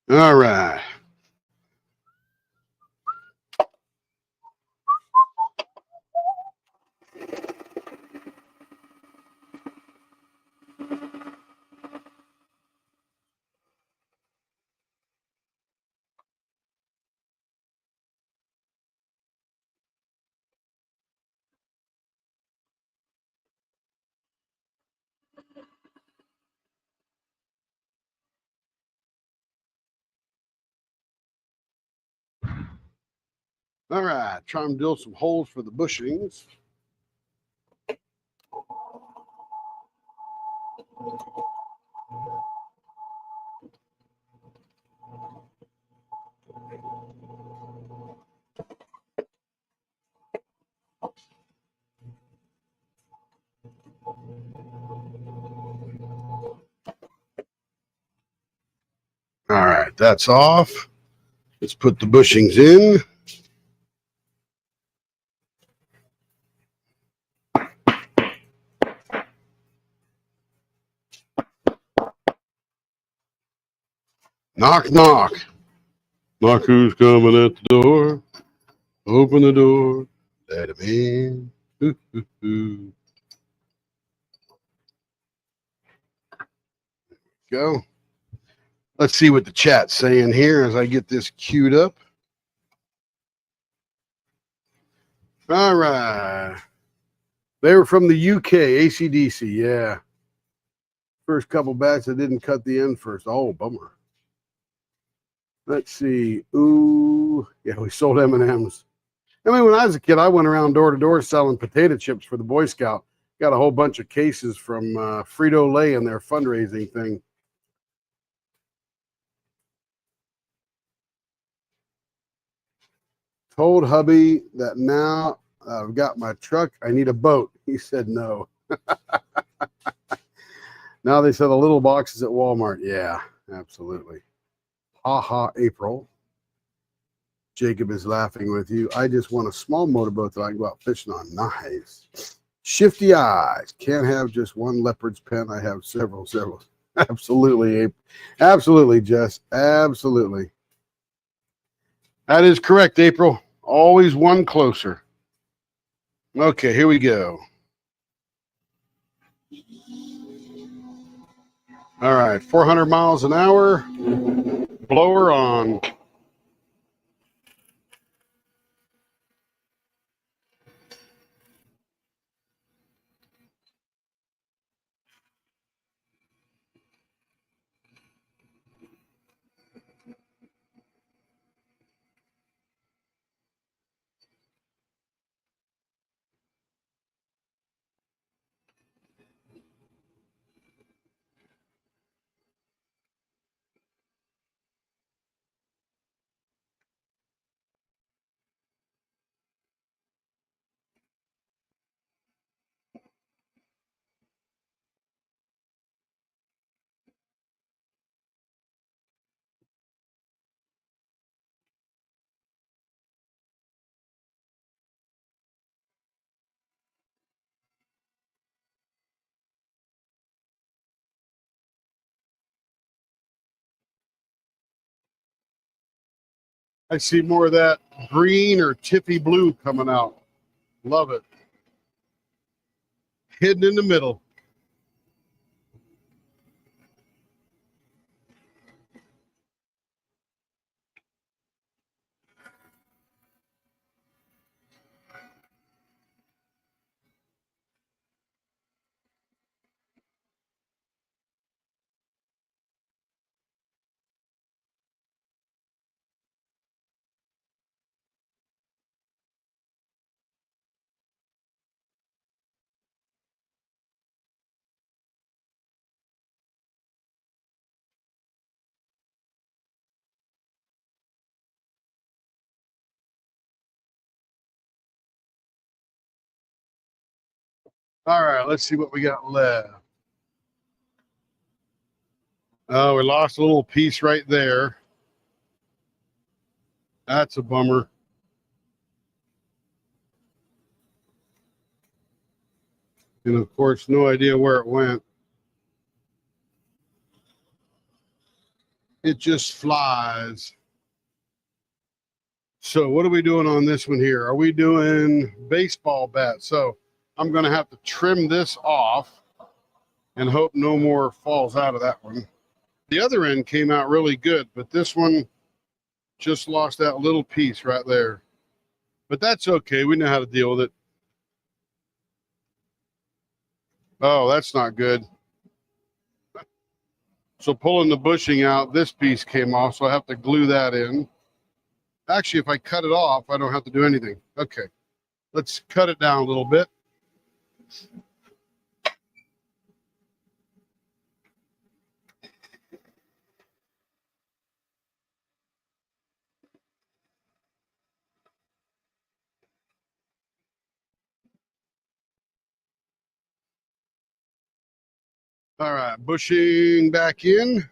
All right. All right, try and drill some holes for the bushings. All right, that's off. Let's put the bushings in. Knock, knock. Knock, who's coming at the door? Open the door. Let him in. Ooh, ooh, ooh. Go. Let's see what the chat's saying here as I get this queued up. All right. They were from the UK, AC/DC, yeah. First couple bats, I didn't cut the end first. Oh, bummer. Let's see. Ooh, yeah, we sold M&Ms. I mean, when I was a kid, I went around door to door selling potato chips for the Boy Scout. Got a whole bunch of cases from Frito-Lay in their fundraising thing. Told hubby that now I've got my truck, I need a boat. He said no. Now they sell the little boxes at Walmart. Yeah, absolutely. Ha ha, April. Jacob is laughing with you. I just want a small motorboat that I can go out fishing on. Nice. Shifty eyes. Can't have just one Leopard's pen. I have several. Absolutely, April. Absolutely, Jess. Absolutely. That is correct, April. Always one closer. Okay, here we go. All right, 400 miles an hour. Blower on. I see more of that green or tiffy blue coming out. Love it. Hidden in the middle. All right, let's see what we got left. Oh, we lost a little piece right there. That's a bummer. And of course, no idea where it went. It just flies. So what are we doing on this one here? Are we doing baseball bat? So I'm going to have to trim this off and hope no more falls out of that one. The other end came out really good, but this one just lost that little piece right there. But that's okay. We know how to deal with it. Oh, that's not good. So pulling the bushing out, this piece came off, so I have to glue that in. Actually, if I cut it off, I don't have to do anything. Okay, let's cut it down a little bit. All right, bushing back in.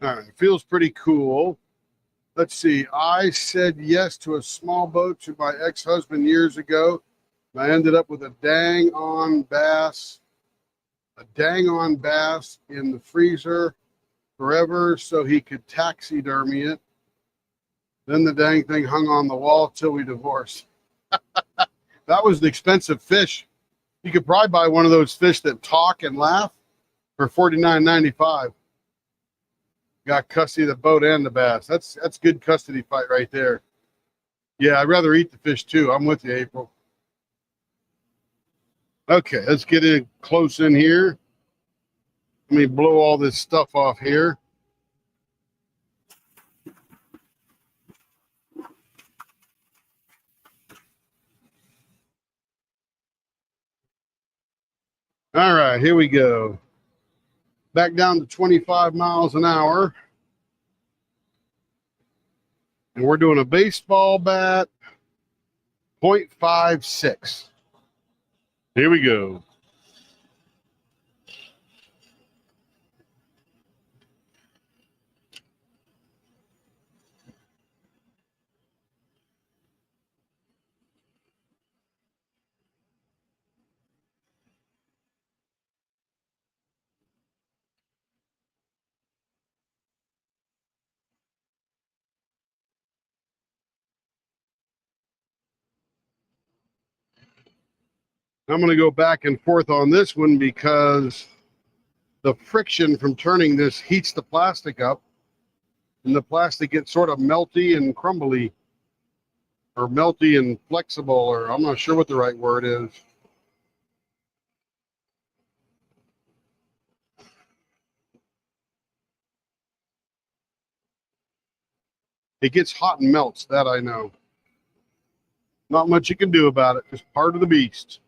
All right, feels pretty cool. Let's see. I said yes to a small boat to my ex-husband years ago. I ended up with a dang on bass in the freezer. forever so he could taxidermy it. Then the dang thing hung on the wall till we divorced. That was an expensive fish. You could probably buy one of those fish that talk and laugh for $49.95. Got custody of the boat and the bass. That's good custody fight right there. Yeah, I'd rather eat the fish too. I'm with you, April. Okay, let's get in close in here. Let me blow all this stuff off here. All right, here we go. Back down to 25 miles an hour. And we're doing a baseball bat, 0.56. Here we go. I'm going to go back and forth on this one because the friction from turning this heats the plastic up, and the plastic gets sort of melty and crumbly, or melty and flexible, or I'm not sure what the right word is. It gets hot and melts, that I know. Not much you can do about it, just part of the beast.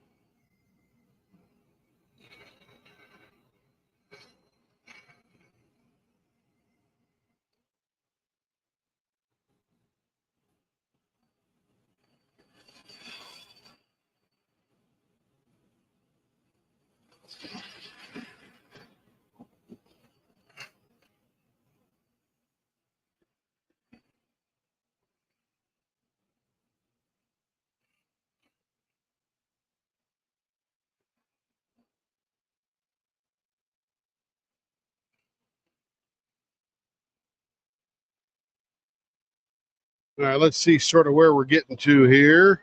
All right, let's see sort of where we're getting to here.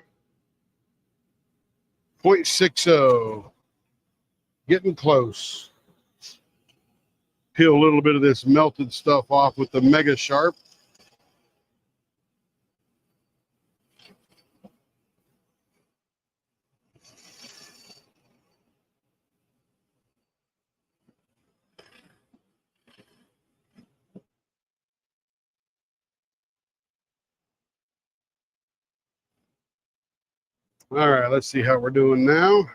0.60. Getting close. Peel a little bit of this melted stuff off with the Mega Sharp. All right, let's see how we're doing now.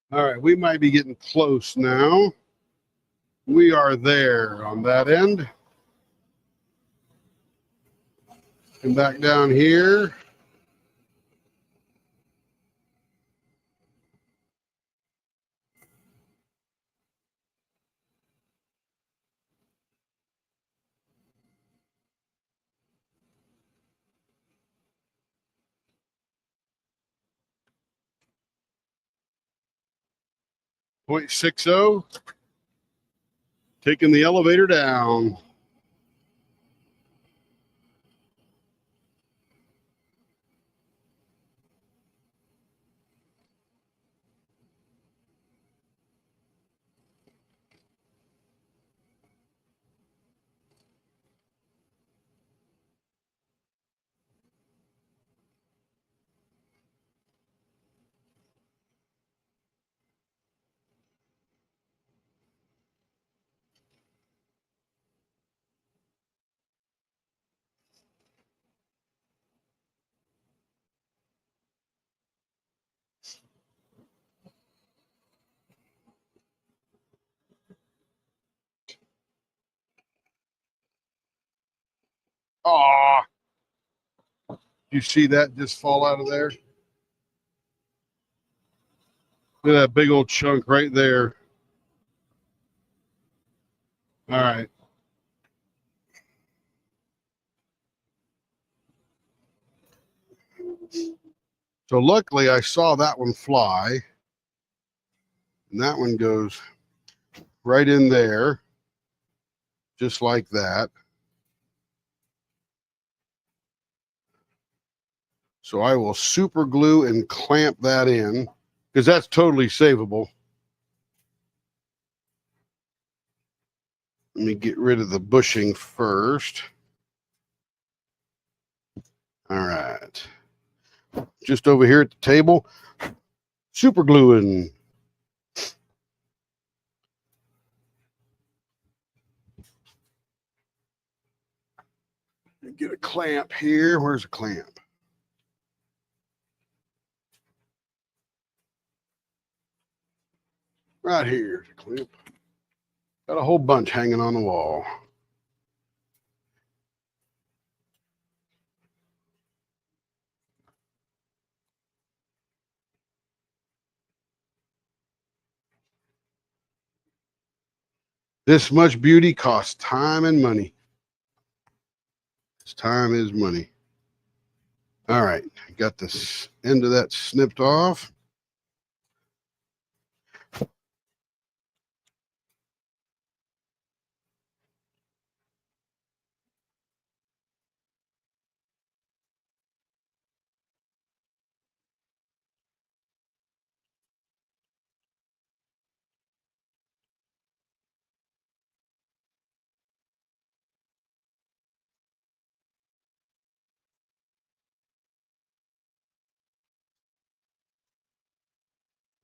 All right, we might be getting close now. We are there on that end. And back down here. .60. Taking the elevator down. You see that just fall out of there? Look at that big old chunk right there. All right. So luckily I saw that one fly. And that one goes right in there, just like that. So I will super glue and clamp that in because that's totally savable. Let me get rid of the bushing first. All right. Just over here at the table, super gluing. Get a clamp here. Where's a clamp? Right here's a clamp. Got a whole bunch hanging on the wall. This much beauty costs time and money. Time is money. All right, got this end of that snipped off.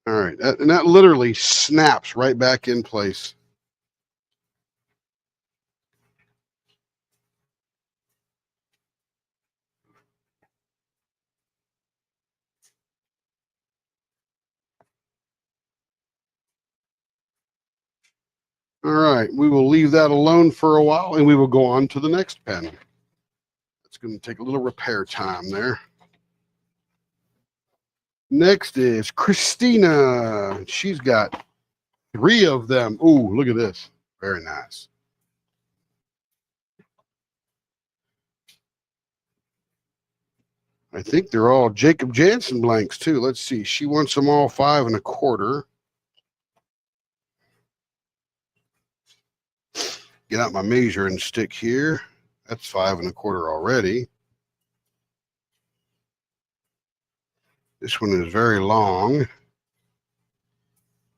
All right, and that literally snaps right back in place. All right, we will leave that alone for a while and we will go on to the next pen. It's going to take a little repair time there. Next is Christina. She's got 3 of them. Ooh, look at this. Very nice. I think they're all Jacob Jansen blanks too. Let's see. She wants them all 5 1/4. Get out my measuring stick here. That's 5 1/4 already. This one is very long.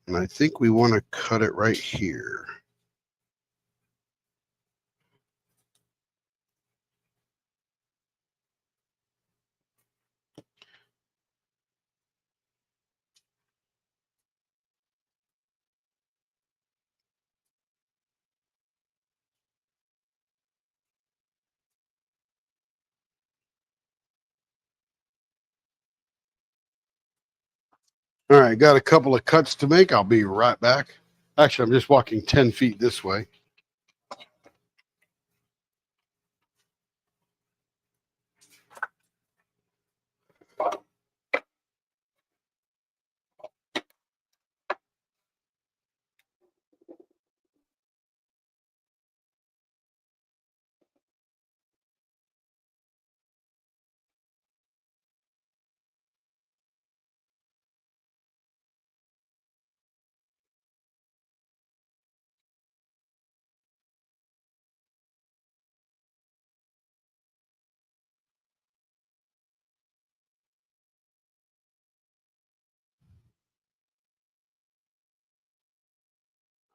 And I think we want to cut it right here. All right, got a couple of cuts to make. I'll be right back. Actually, I'm just walking 10 feet this way.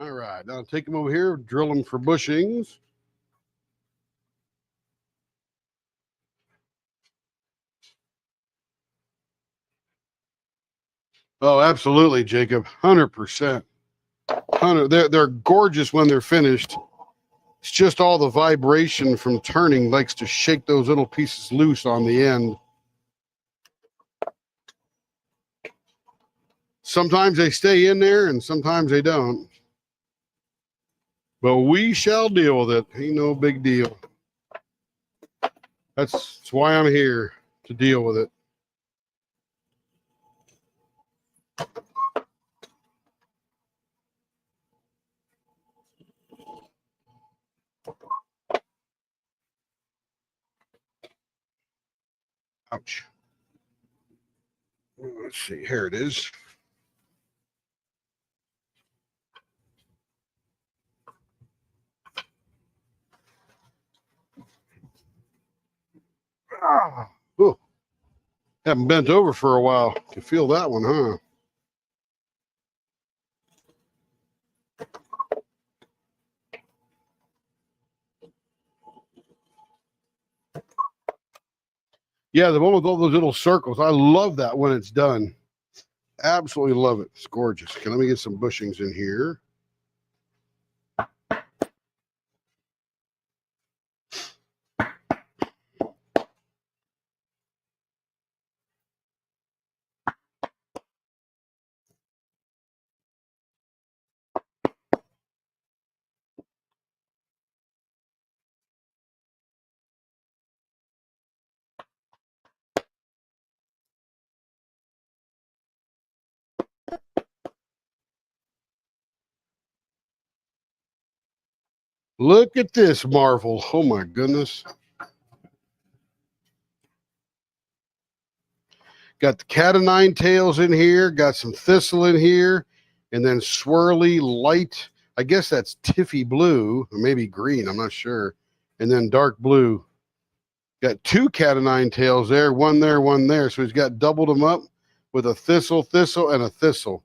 All right, now take them over here, drill them for bushings. Oh, absolutely, Jacob. 100%. They're gorgeous when they're finished. It's just all the vibration from turning likes to shake those little pieces loose on the end. Sometimes they stay in there and sometimes they don't. But we shall deal with it. Ain't no big deal. That's why I'm here, to deal with it. Ouch. Let's see. Here it is. Ah, ooh. Haven't bent over for a while. You feel that one, huh? Yeah, the one with all those little circles. I love that when it's done. Absolutely love it. It's gorgeous. Okay, let me get some bushings in here. Look at this marvel. Oh my goodness. Got the cat o' nine tails in here, got some thistle in here, and then swirly light. I guess that's Tiffy blue, or maybe green, I'm not sure. And then dark blue. Got two cat o' nine tails there, one there, one there. So he's got doubled them up with a thistle, and a thistle.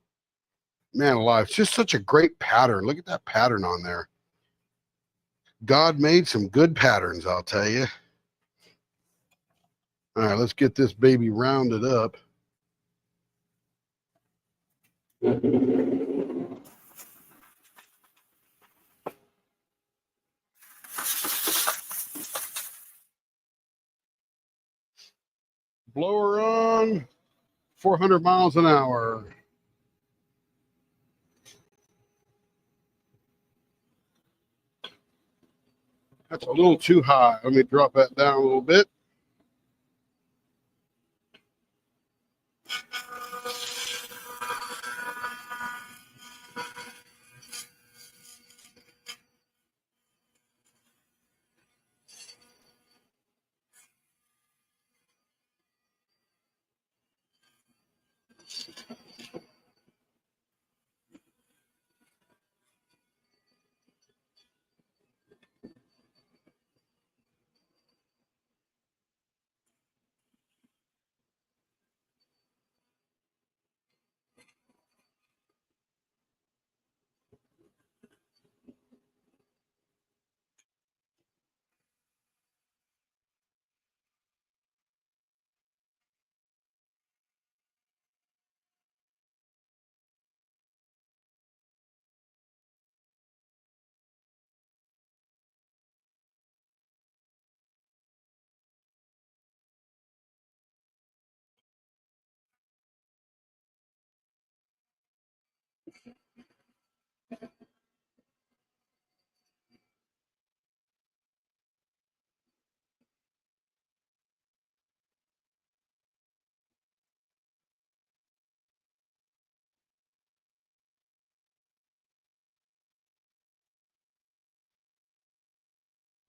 Man alive, it's just such a great pattern. Look at that pattern on there. God made some good patterns, I'll tell you. All right, let's get this baby rounded up. Blower on, 400 miles an hour. That's a little too high. Let me drop that down a little bit.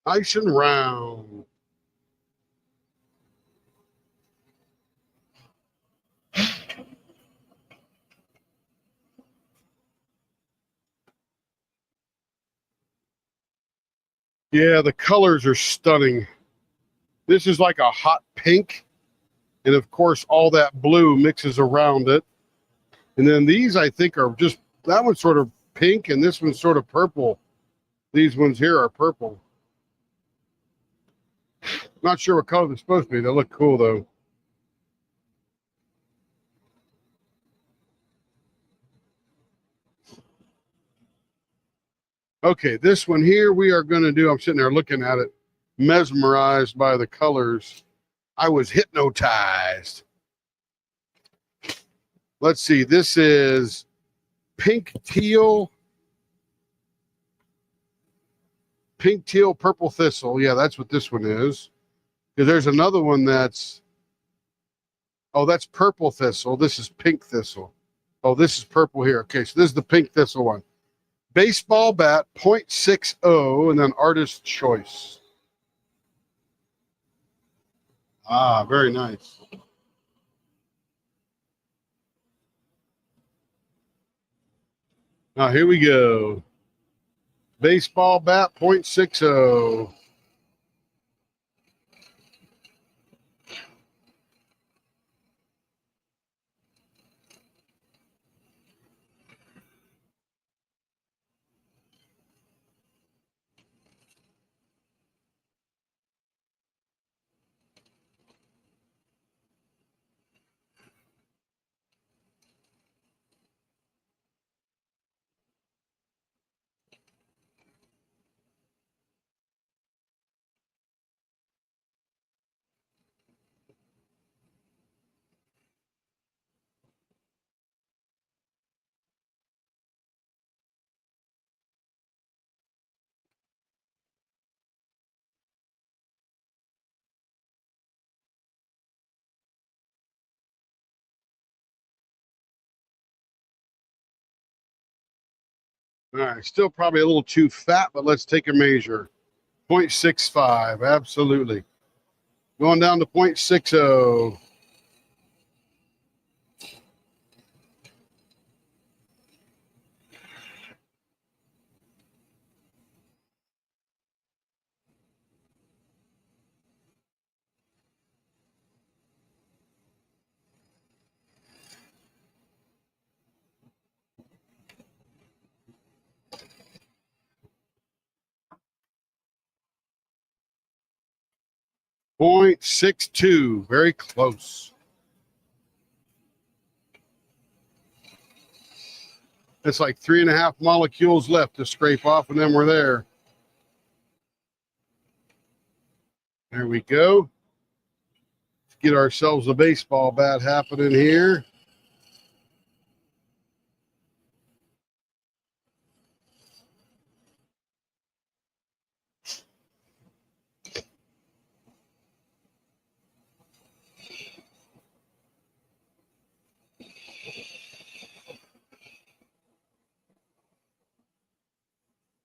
Nice and round. Yeah, the colors are stunning. This is like a hot pink. And of course, all that blue mixes around it. And then these, I think, are just, that one's sort of pink and this one's sort of purple. These ones here are purple. Not sure what color they're supposed to be. They look cool, though. Okay, this one here we are going to do, I'm sitting there looking at it, mesmerized by the colors. I was hypnotized. Let's see, this is pink teal, purple thistle. Yeah, that's what this one is. Because there's another one that's Oh, that's purple thistle. This is pink thistle. Oh, this is purple here. Okay, so this is the pink thistle one. Baseball bat, .60, and then artist choice. Ah, very nice. Now, here we go. Baseball bat, .60. All right, still probably a little too fat, but let's take a measure. 0.65, absolutely. Going down to 0.60. .62, very close. It's like 3.5 molecules left to scrape off, and then we're there. There we go. Let's get ourselves a baseball bat happening here.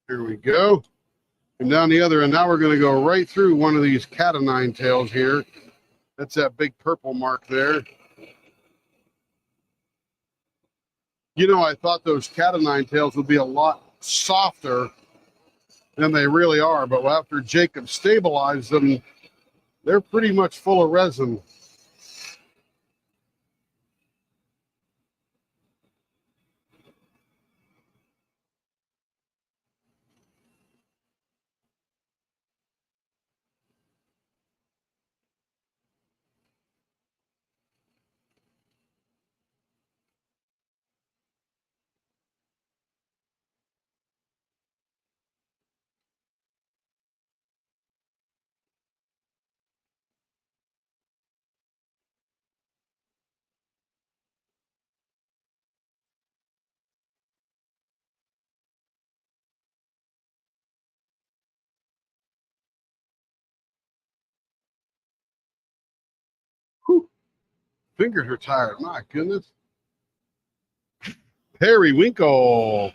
Here we go. And down the other end, now we're going to go right through one of these cat o' nine tails here. That's that big purple mark there. You know, I thought those cat o' nine tails would be a lot softer than they really are, but after Jacob stabilized them, they're pretty much full of resin. Whew. Fingers are tired. My goodness. Periwinkle.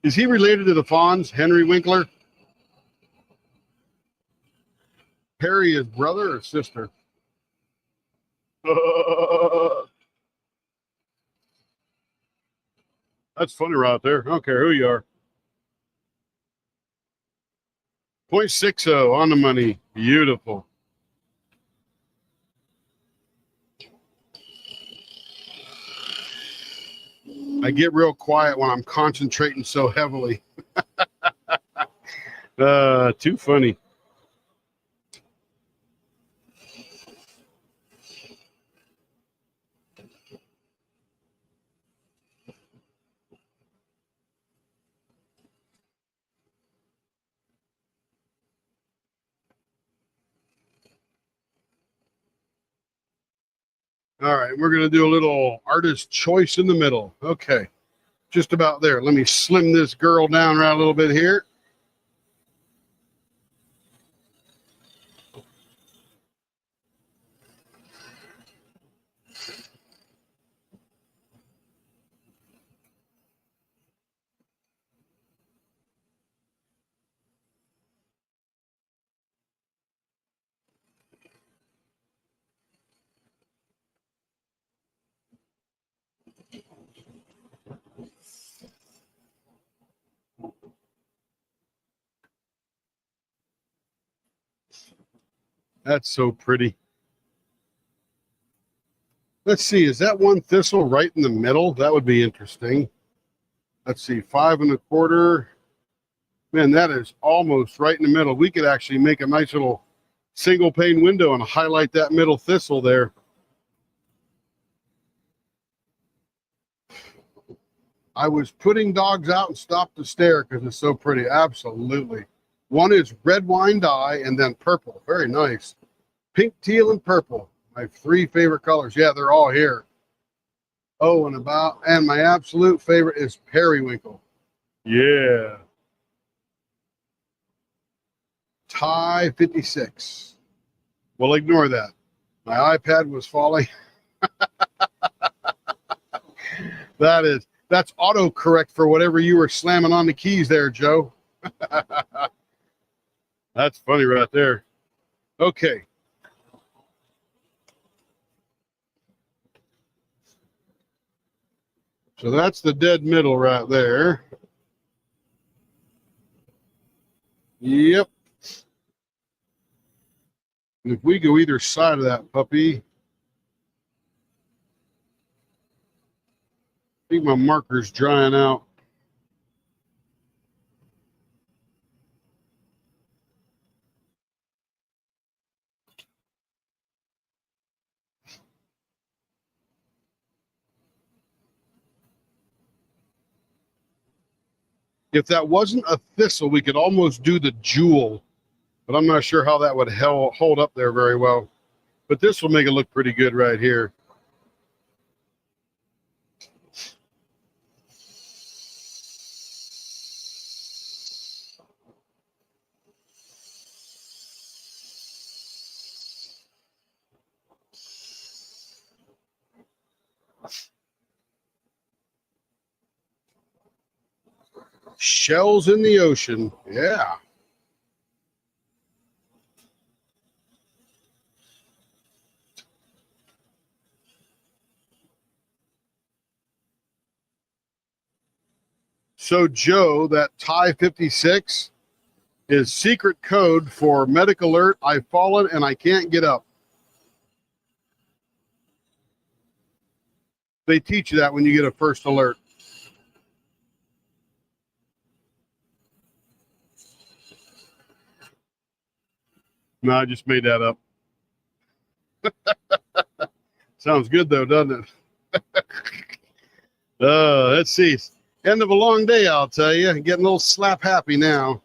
Is he related to the Fawns, Henry Winkler? Perry is brother or sister? That's funny right there. I don't care who you are. 0.60 on the money. Beautiful. I get real quiet when I'm concentrating so heavily. Too funny. All right, we're going to do a little artist choice in the middle. Okay, just about there. Let me slim this girl down right a little bit here. That's so pretty. Let's see, is that one thistle right in the middle? That would be interesting. Let's see, 5 1/4. Man, that is almost right in the middle. We could actually make a nice little single pane window and highlight that middle thistle there. I was putting dogs out and stopped to stare because it's so pretty. Absolutely. One is red wine dye and then purple. Very nice. Pink, teal, and purple. My 3 favorite colors. Yeah, they're all here. Oh, and my absolute favorite is periwinkle. Yeah. Tie 56. We'll ignore that. My iPad was falling. That's autocorrect for whatever you were slamming on the keys there, Joe. That's funny right there. Okay. So that's the dead middle right there. Yep. And if we go either side of that puppy, I think my marker's drying out. If that wasn't a thistle, we could almost do the jewel, but I'm not sure how that would hold up there very well. But this will make it look pretty good right here. Shells in the ocean. Yeah. So, Joe, that tie 56 is secret code for medic alert. I've fallen and I can't get up. They teach you that when you get a first alert. No, I just made that up. Sounds good, though, doesn't it? Let's see. End of a long day, I'll tell you. Getting a little slap happy now.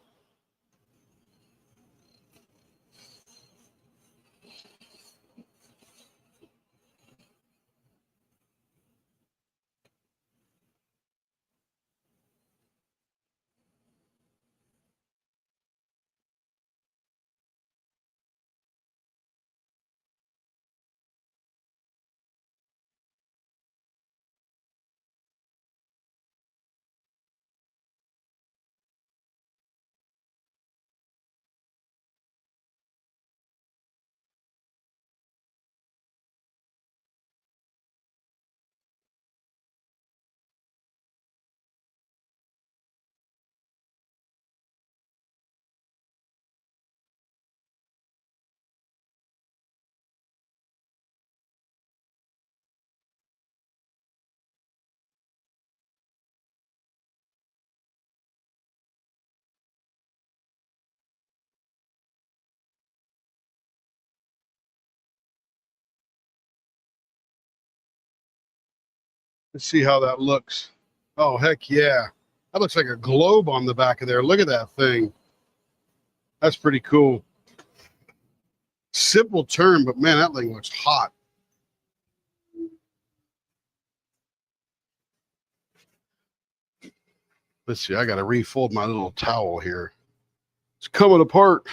Let's see how that looks. Oh, heck yeah. That looks like a globe on the back of there. Look at that thing. That's pretty cool. Simple term, but man, that thing looks hot. Let's see. I got to refold my little towel here. It's coming apart.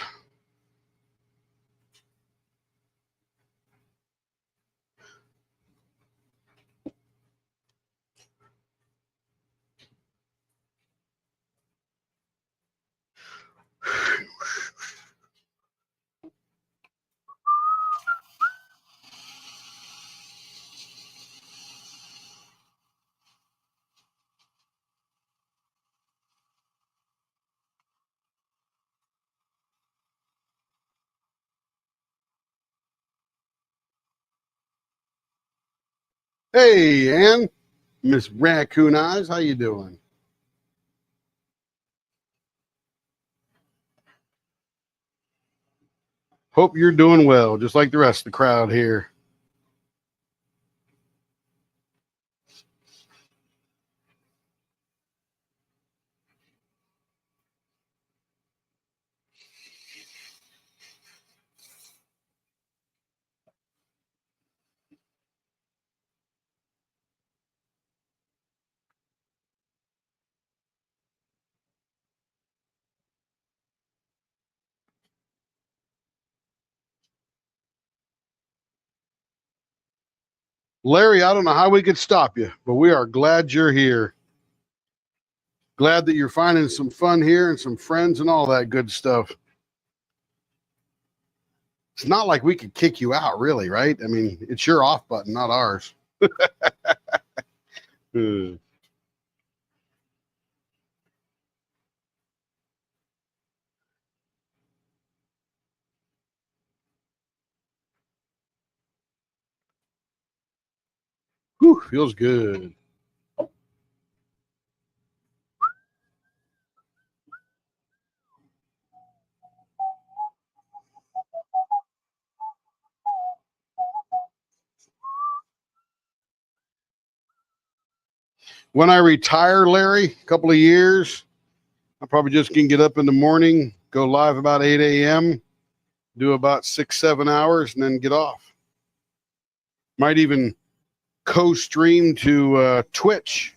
Hey, Ann, Miss Raccoon Eyes, how you doing? Hope you're doing well, just like the rest of the crowd here. Larry, I don't know how we could stop you, but we are glad you're here. Glad that you're finding some fun here and some friends and all that good stuff. It's not like we could kick you out, really, right? I mean, it's your off button, not ours. Whew, feels good. When I retire, Larry, a couple of years, I probably just can get up in the morning, go live about 8 a.m., do about 6-7 hours, and then get off. Might even co-stream to Twitch.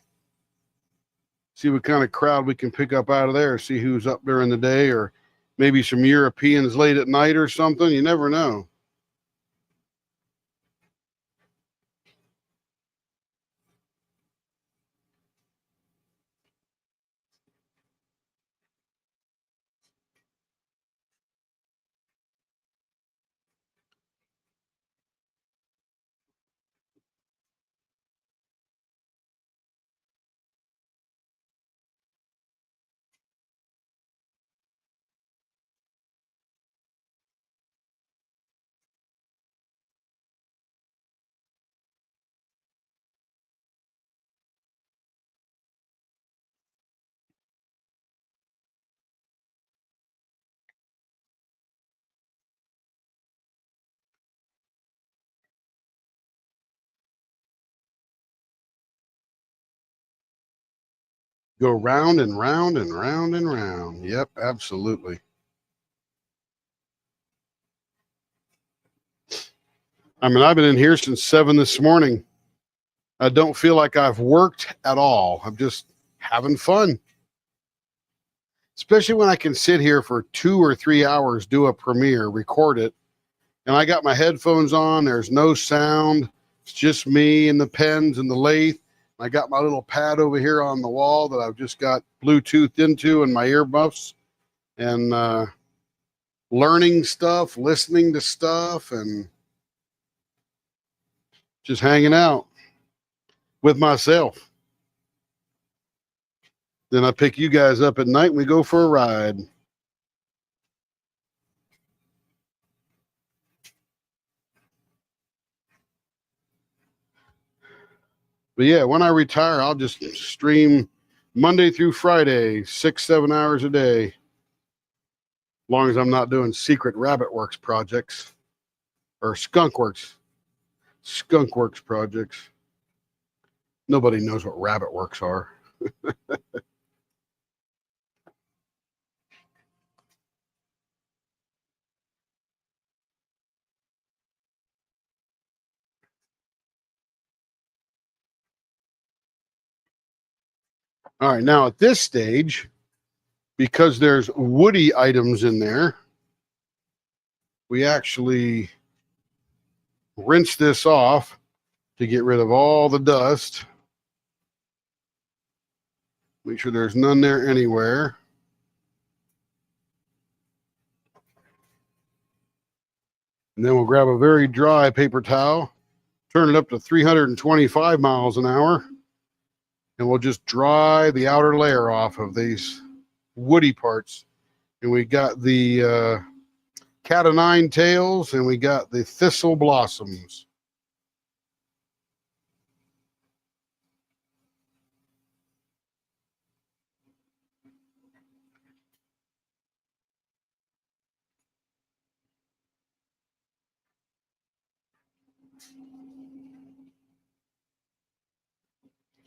See what kind of crowd we can pick up out of there. See who's up during the day, or maybe some Europeans late at night or something. You never know. Go round and round and round and round. Yep, absolutely. I mean, I've been in here since 7 this morning. I don't feel like I've worked at all. I'm just having fun. Especially when I can sit here for 2 or 3 hours, do a premiere, record it, and I got my headphones on. There's no sound. It's just me and the pens and the lathe. I got my little pad over here on the wall that I've just got Bluetooth into and my earmuffs, and learning stuff, listening to stuff, and just hanging out with myself. Then I pick you guys up at night and we go for a ride. But yeah, when I retire, I'll just stream Monday through Friday, 6-7 hours a day. As long as I'm not doing secret Rabbitworks projects or Skunkworks projects. Nobody knows what Rabbitworks are. All right, now at this stage, because there's woody items in there, we actually rinse this off to get rid of all the dust. Make sure there's none there anywhere. And then we'll grab a very dry paper towel, turn it up to 325 miles an hour, and we'll just dry the outer layer off of these woody parts. And we got the cat o' nine tails, and we got the thistle blossoms.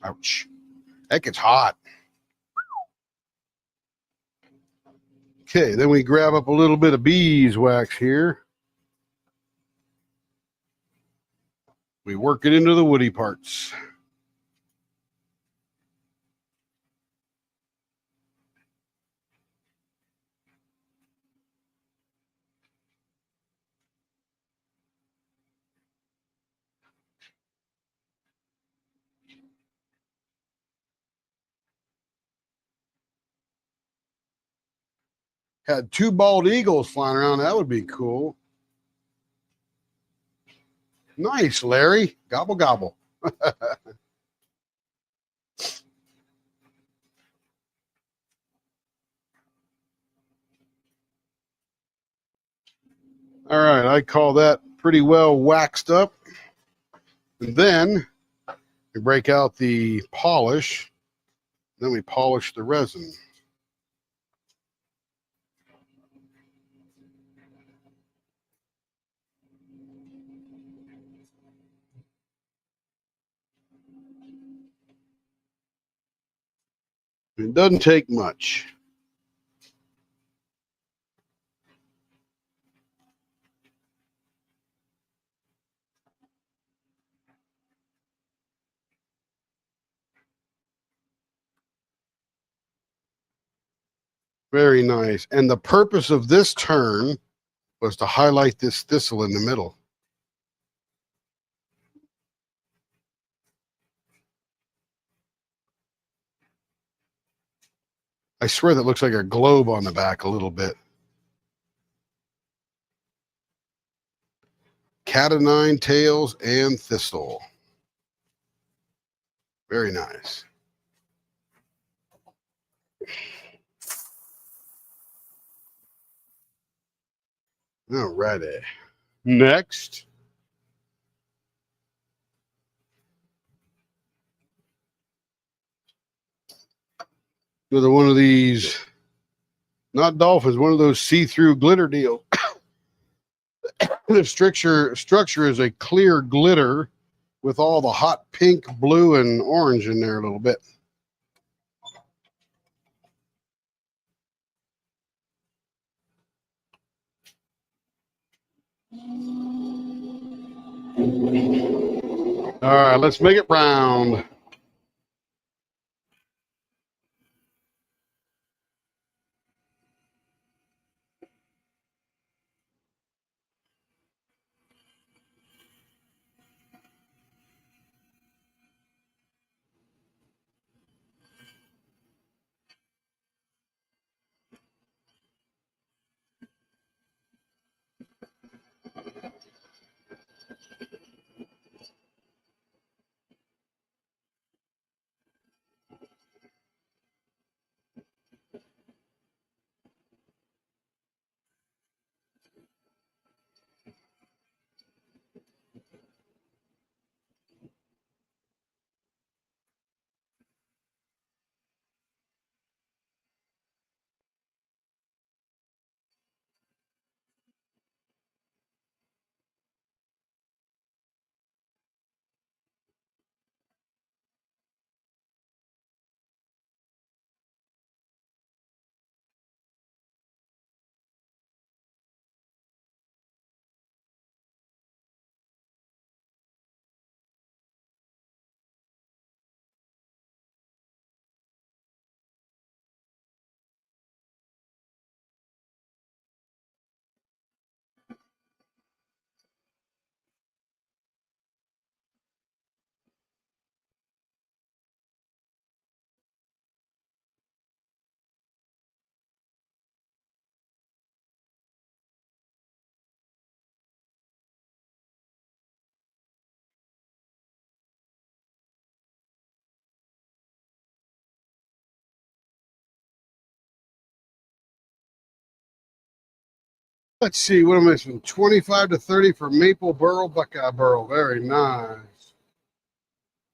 Ouch. That gets hot. Okay, then we grab up a little bit of beeswax here. We work it into the woody parts. Had two bald eagles flying around. That would be cool. Nice, Larry. Gobble, gobble. All right, I call that pretty well waxed up. And then we break out the polish. Then we polish the resin. It doesn't take much. Very nice. And the purpose of this turn was to highlight this thistle in the middle. I swear that looks like a globe on the back a little bit. Cat o' nine tails and thistle. Very nice. All righty. Next. Another one of these, not dolphins, one of those see-through glitter deals. The structure is a clear glitter with all the hot pink, blue, and orange in there a little bit. All right, let's make it round. Let's see, what am I missing? 25 to 30 for maple burl, buckeye burl. Very nice.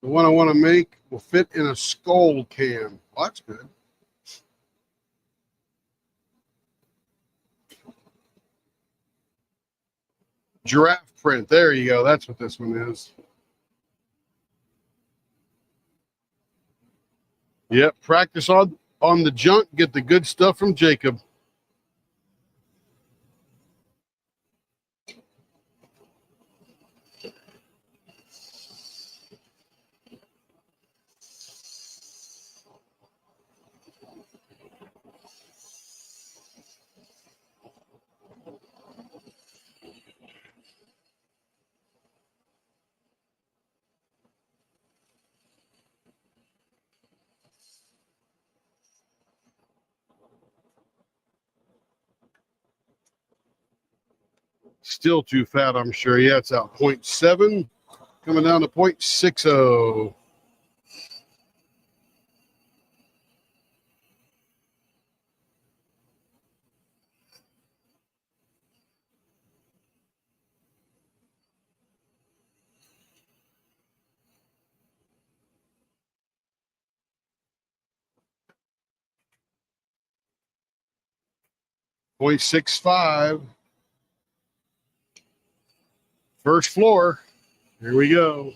The one I want to make will fit in a skull can. Well, that's good. Giraffe print. There you go. That's what this one is. Yep. Practice on the junk. Get the good stuff from Jacob. Still too fat, I'm sure. Yeah, it's out 0.7, coming down to 0.60. .65. First floor. Here we go.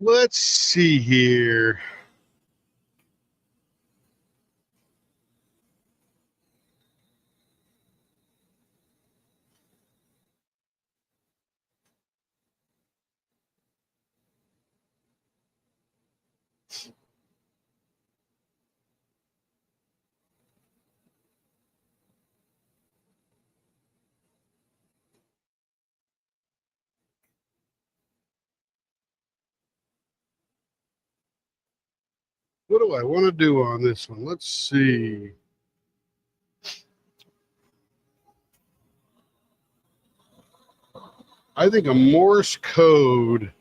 Let's see here. What do I want to do on this one? Let's see. I think a Morse code.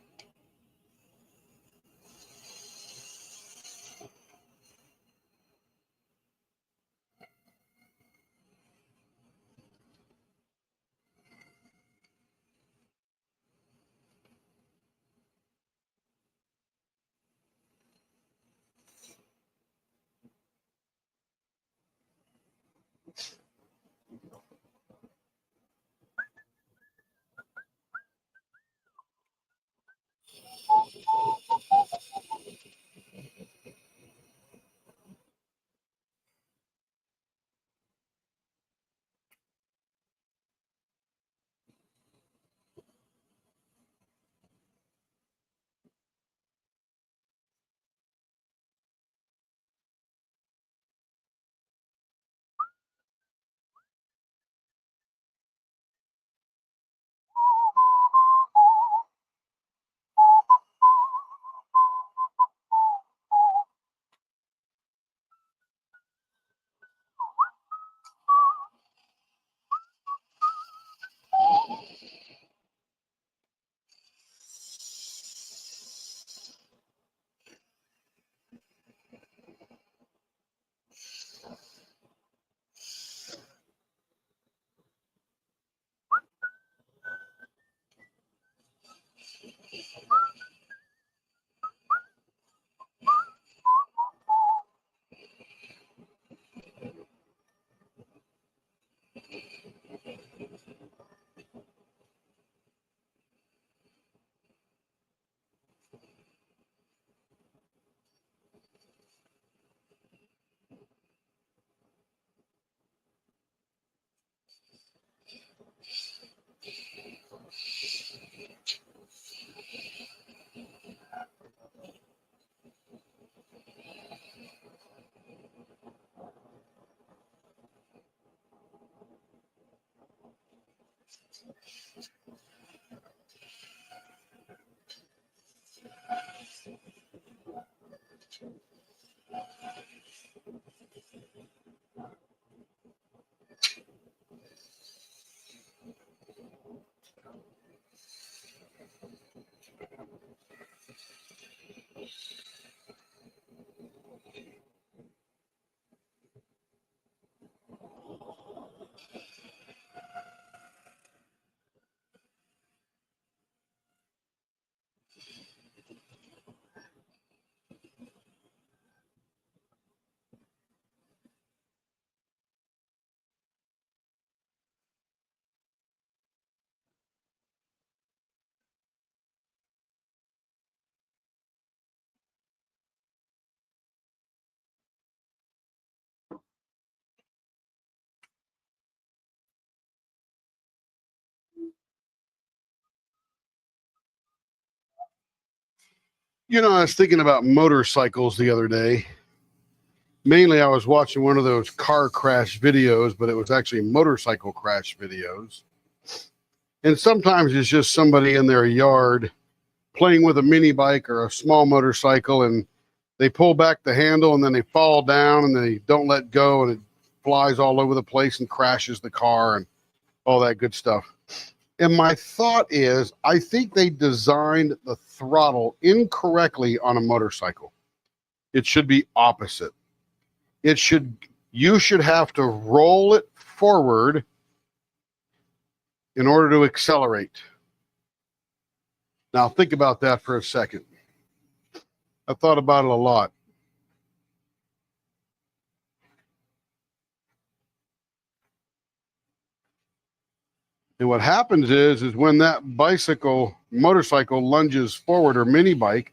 You know, I was thinking about motorcycles the other day. Mainly, I was watching one of those car crash videos, but it was actually motorcycle crash videos. And sometimes it's just somebody in their yard playing with a mini bike or a small motorcycle, and they pull back the handle and then they fall down and they don't let go and it flies all over the place and crashes the car and all that good stuff. And my thought is, I think they designed the throttle incorrectly on a motorcycle. It should be opposite. You should have to roll it forward in order to accelerate. Now think about that for a second. I thought about it a lot. And what happens is when that motorcycle lunges forward, or mini bike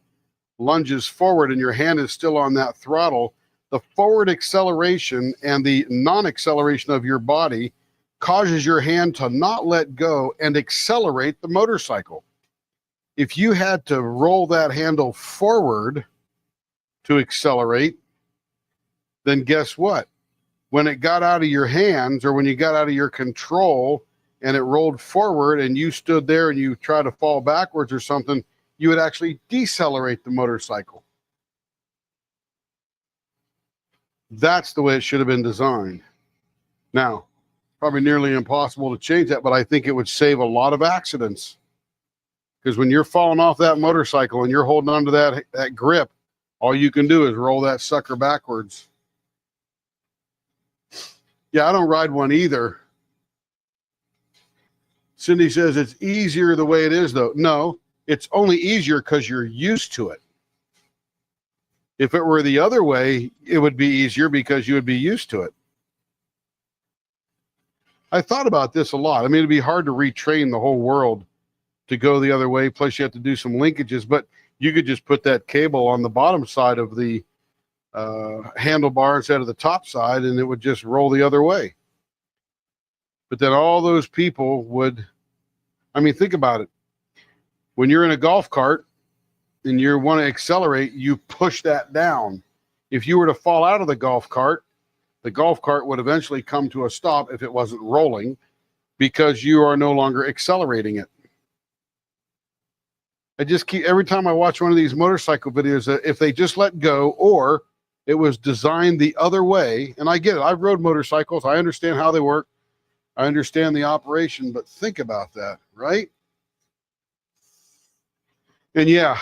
lunges forward and your hand is still on that throttle, the forward acceleration and the non-acceleration of your body causes your hand to not let go and accelerate the motorcycle. If you had to roll that handle forward to accelerate, then guess what? When it got out of your hands, or when you got out of your control and it rolled forward and you stood there and you tried to fall backwards or something, you would actually decelerate the motorcycle. That's the way it should have been designed. Now, probably nearly impossible to change that, but I think it would save a lot of accidents. Because when you're falling off that motorcycle and you're holding onto that grip, all you can do is roll that sucker backwards. Yeah, I don't ride one either. Cindy says it's easier the way it is, though. No, it's only easier because you're used to it. If it were the other way, it would be easier because you would be used to it. I thought about this a lot. I mean, it'd be hard to retrain the whole world to go the other way. Plus, you have to do some linkages, but you could just put that cable on the bottom side of the handlebar instead of the top side, and it would just roll the other way. But then all those people would, I mean, think about it. When you're in a golf cart and you want to accelerate, you push that down. If you were to fall out of the golf cart would eventually come to a stop if it wasn't rolling, because you are no longer accelerating it. I just keep, every time I watch one of these motorcycle videos, if they just let go, or it was designed the other way, and I get it. I've rode motorcycles. I understand how they work. I understand the operation, but think about that, right? And yeah,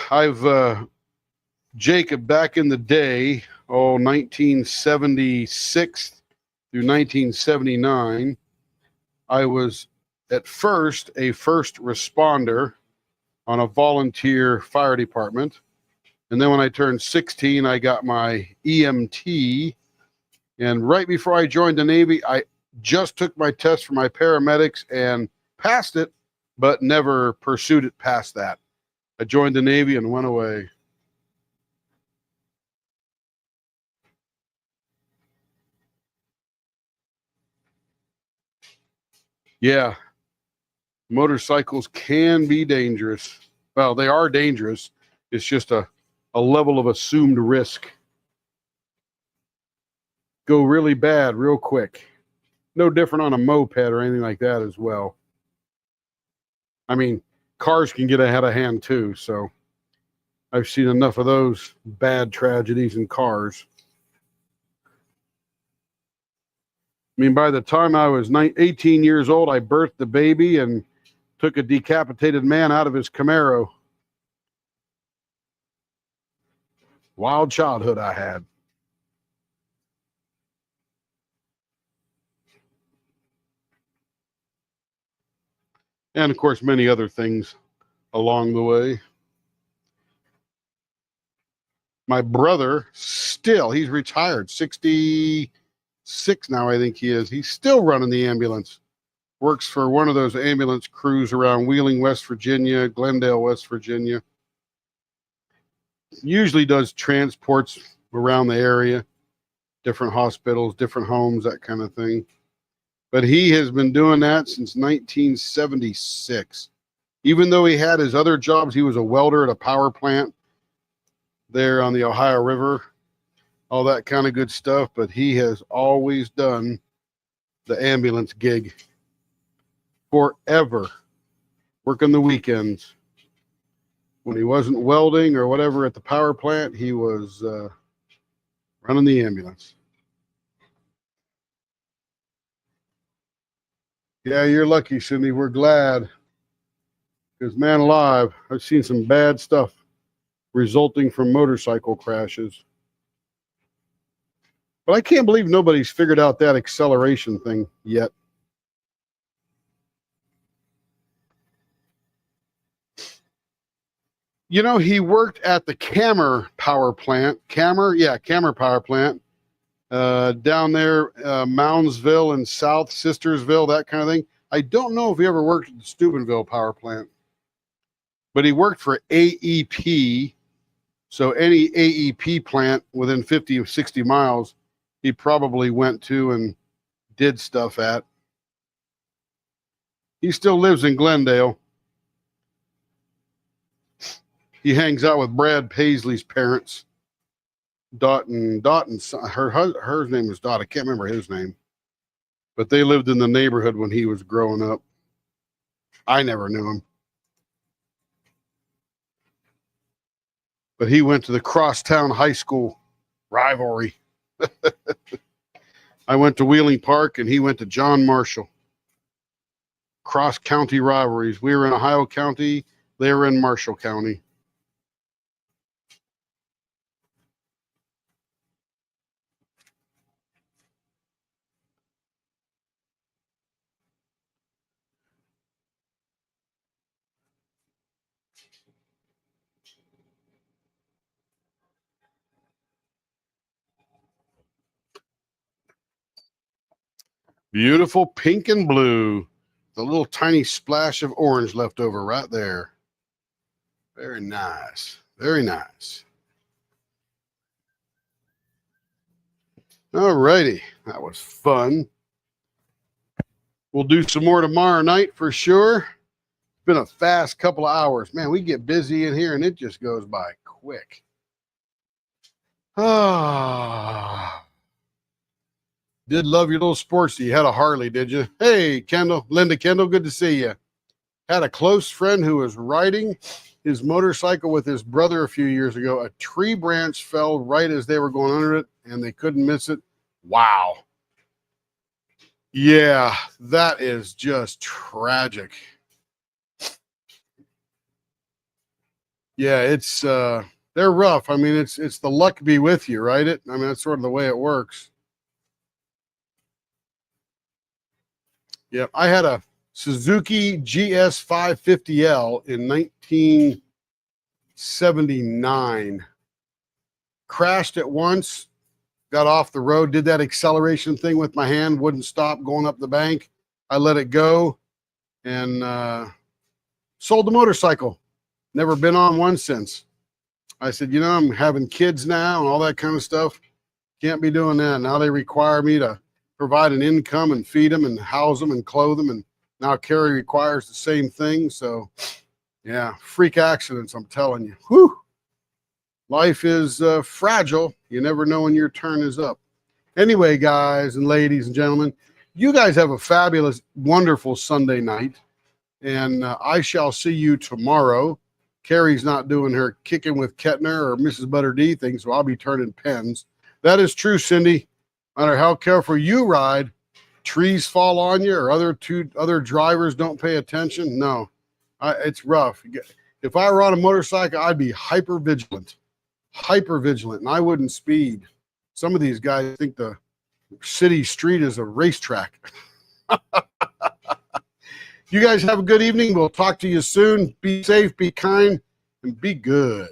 Jacob, back in the day, 1976 through 1979, I was at first a first responder on a volunteer fire department. And then when I turned 16, I got my EMT. And right before I joined the Navy, I just took my test for my paramedics and passed it, but never pursued it past that. I joined the Navy and went away. Yeah, motorcycles can be dangerous. Well, they are dangerous. It's just a level of assumed risk. Go really bad real quick. No different on a moped or anything like that as well. I mean, cars can get out of hand too. So, I've seen enough of those bad tragedies in cars. I mean, by the time I was 18 years old, I birthed the baby and took a decapitated man out of his Camaro. Wild childhood I had. And, of course, many other things along the way. My brother, still, he's retired, 66 now, I think he is. He's still running the ambulance. Works for one of those ambulance crews around Wheeling, West Virginia, Glendale, West Virginia. Usually does transports around the area, different hospitals, different homes, that kind of thing. But he has been doing that since 1976. Even though he had his other jobs, he was a welder at a power plant there on the Ohio River, all that kind of good stuff. But he has always done the ambulance gig forever, working the weekends. When he wasn't welding or whatever at the power plant, he was running the ambulance. Yeah, you're lucky, Cindy. We're glad. Because, man alive, I've seen some bad stuff resulting from motorcycle crashes. But I can't believe nobody's figured out that acceleration thing yet. You know, he worked at the Cammer power plant. Cammer power plant. Down there, Moundsville and South Sistersville, that kind of thing. I don't know if he ever worked at the Steubenville power plant. But he worked for AEP. So any AEP plant within 50 or 60 miles, he probably went to and did stuff at. He still lives in Glendale. He hangs out with Brad Paisley's parents. Dot and her name was Dot. I can't remember his name. But they lived in the neighborhood when he was growing up. I never knew him. But he went to the Crosstown High School rivalry. I went to Wheeling Park and he went to John Marshall. Cross-county rivalries. We were in Ohio County. They were in Marshall County. Beautiful pink and blue. The little tiny splash of orange left over right there. Very nice. Very nice. All righty. That was fun. We'll do some more tomorrow night for sure. It's been a fast couple of hours. Man, we get busy in here and it just goes by quick. Ah. Did love your little sports. You had a Harley, did you? Hey, Kendall, Linda Kendall, good to see you. Had a close friend who was riding his motorcycle with his brother a few years ago. A tree branch fell right as they were going under it, and they couldn't miss it. Wow. Yeah, that is just tragic. Yeah, it's they're rough. I mean, it's the luck be with you, right? I mean, that's sort of the way it works. Yeah, I had a Suzuki GS 550L in 1979. Crashed it once, got off the road, did that acceleration thing with my hand, wouldn't stop going up the bank. I let it go and sold the motorcycle. Never been on one since. I said, you know, I'm having kids now and all that kind of stuff. Can't be doing that. Now they require me to provide an income and feed them and house them and clothe them. And now Carrie requires the same thing. So, yeah, freak accidents, I'm telling you. Whew. Life is fragile. You never know when your turn is up. Anyway, guys and ladies and gentlemen, you guys have a fabulous, wonderful Sunday night. And I shall see you tomorrow, Carrie's not doing her kicking with Kettner or Mrs. Butter D thing, so I'll be turning pens. That is true, Cindy. No matter how careful you ride, trees fall on you or other drivers don't pay attention. No, it's rough. If I were on a motorcycle, I'd be hyper vigilant, and I wouldn't speed. Some of these guys think the city street is a racetrack. You guys have a good evening. We'll talk to you soon. Be safe, be kind, and be good.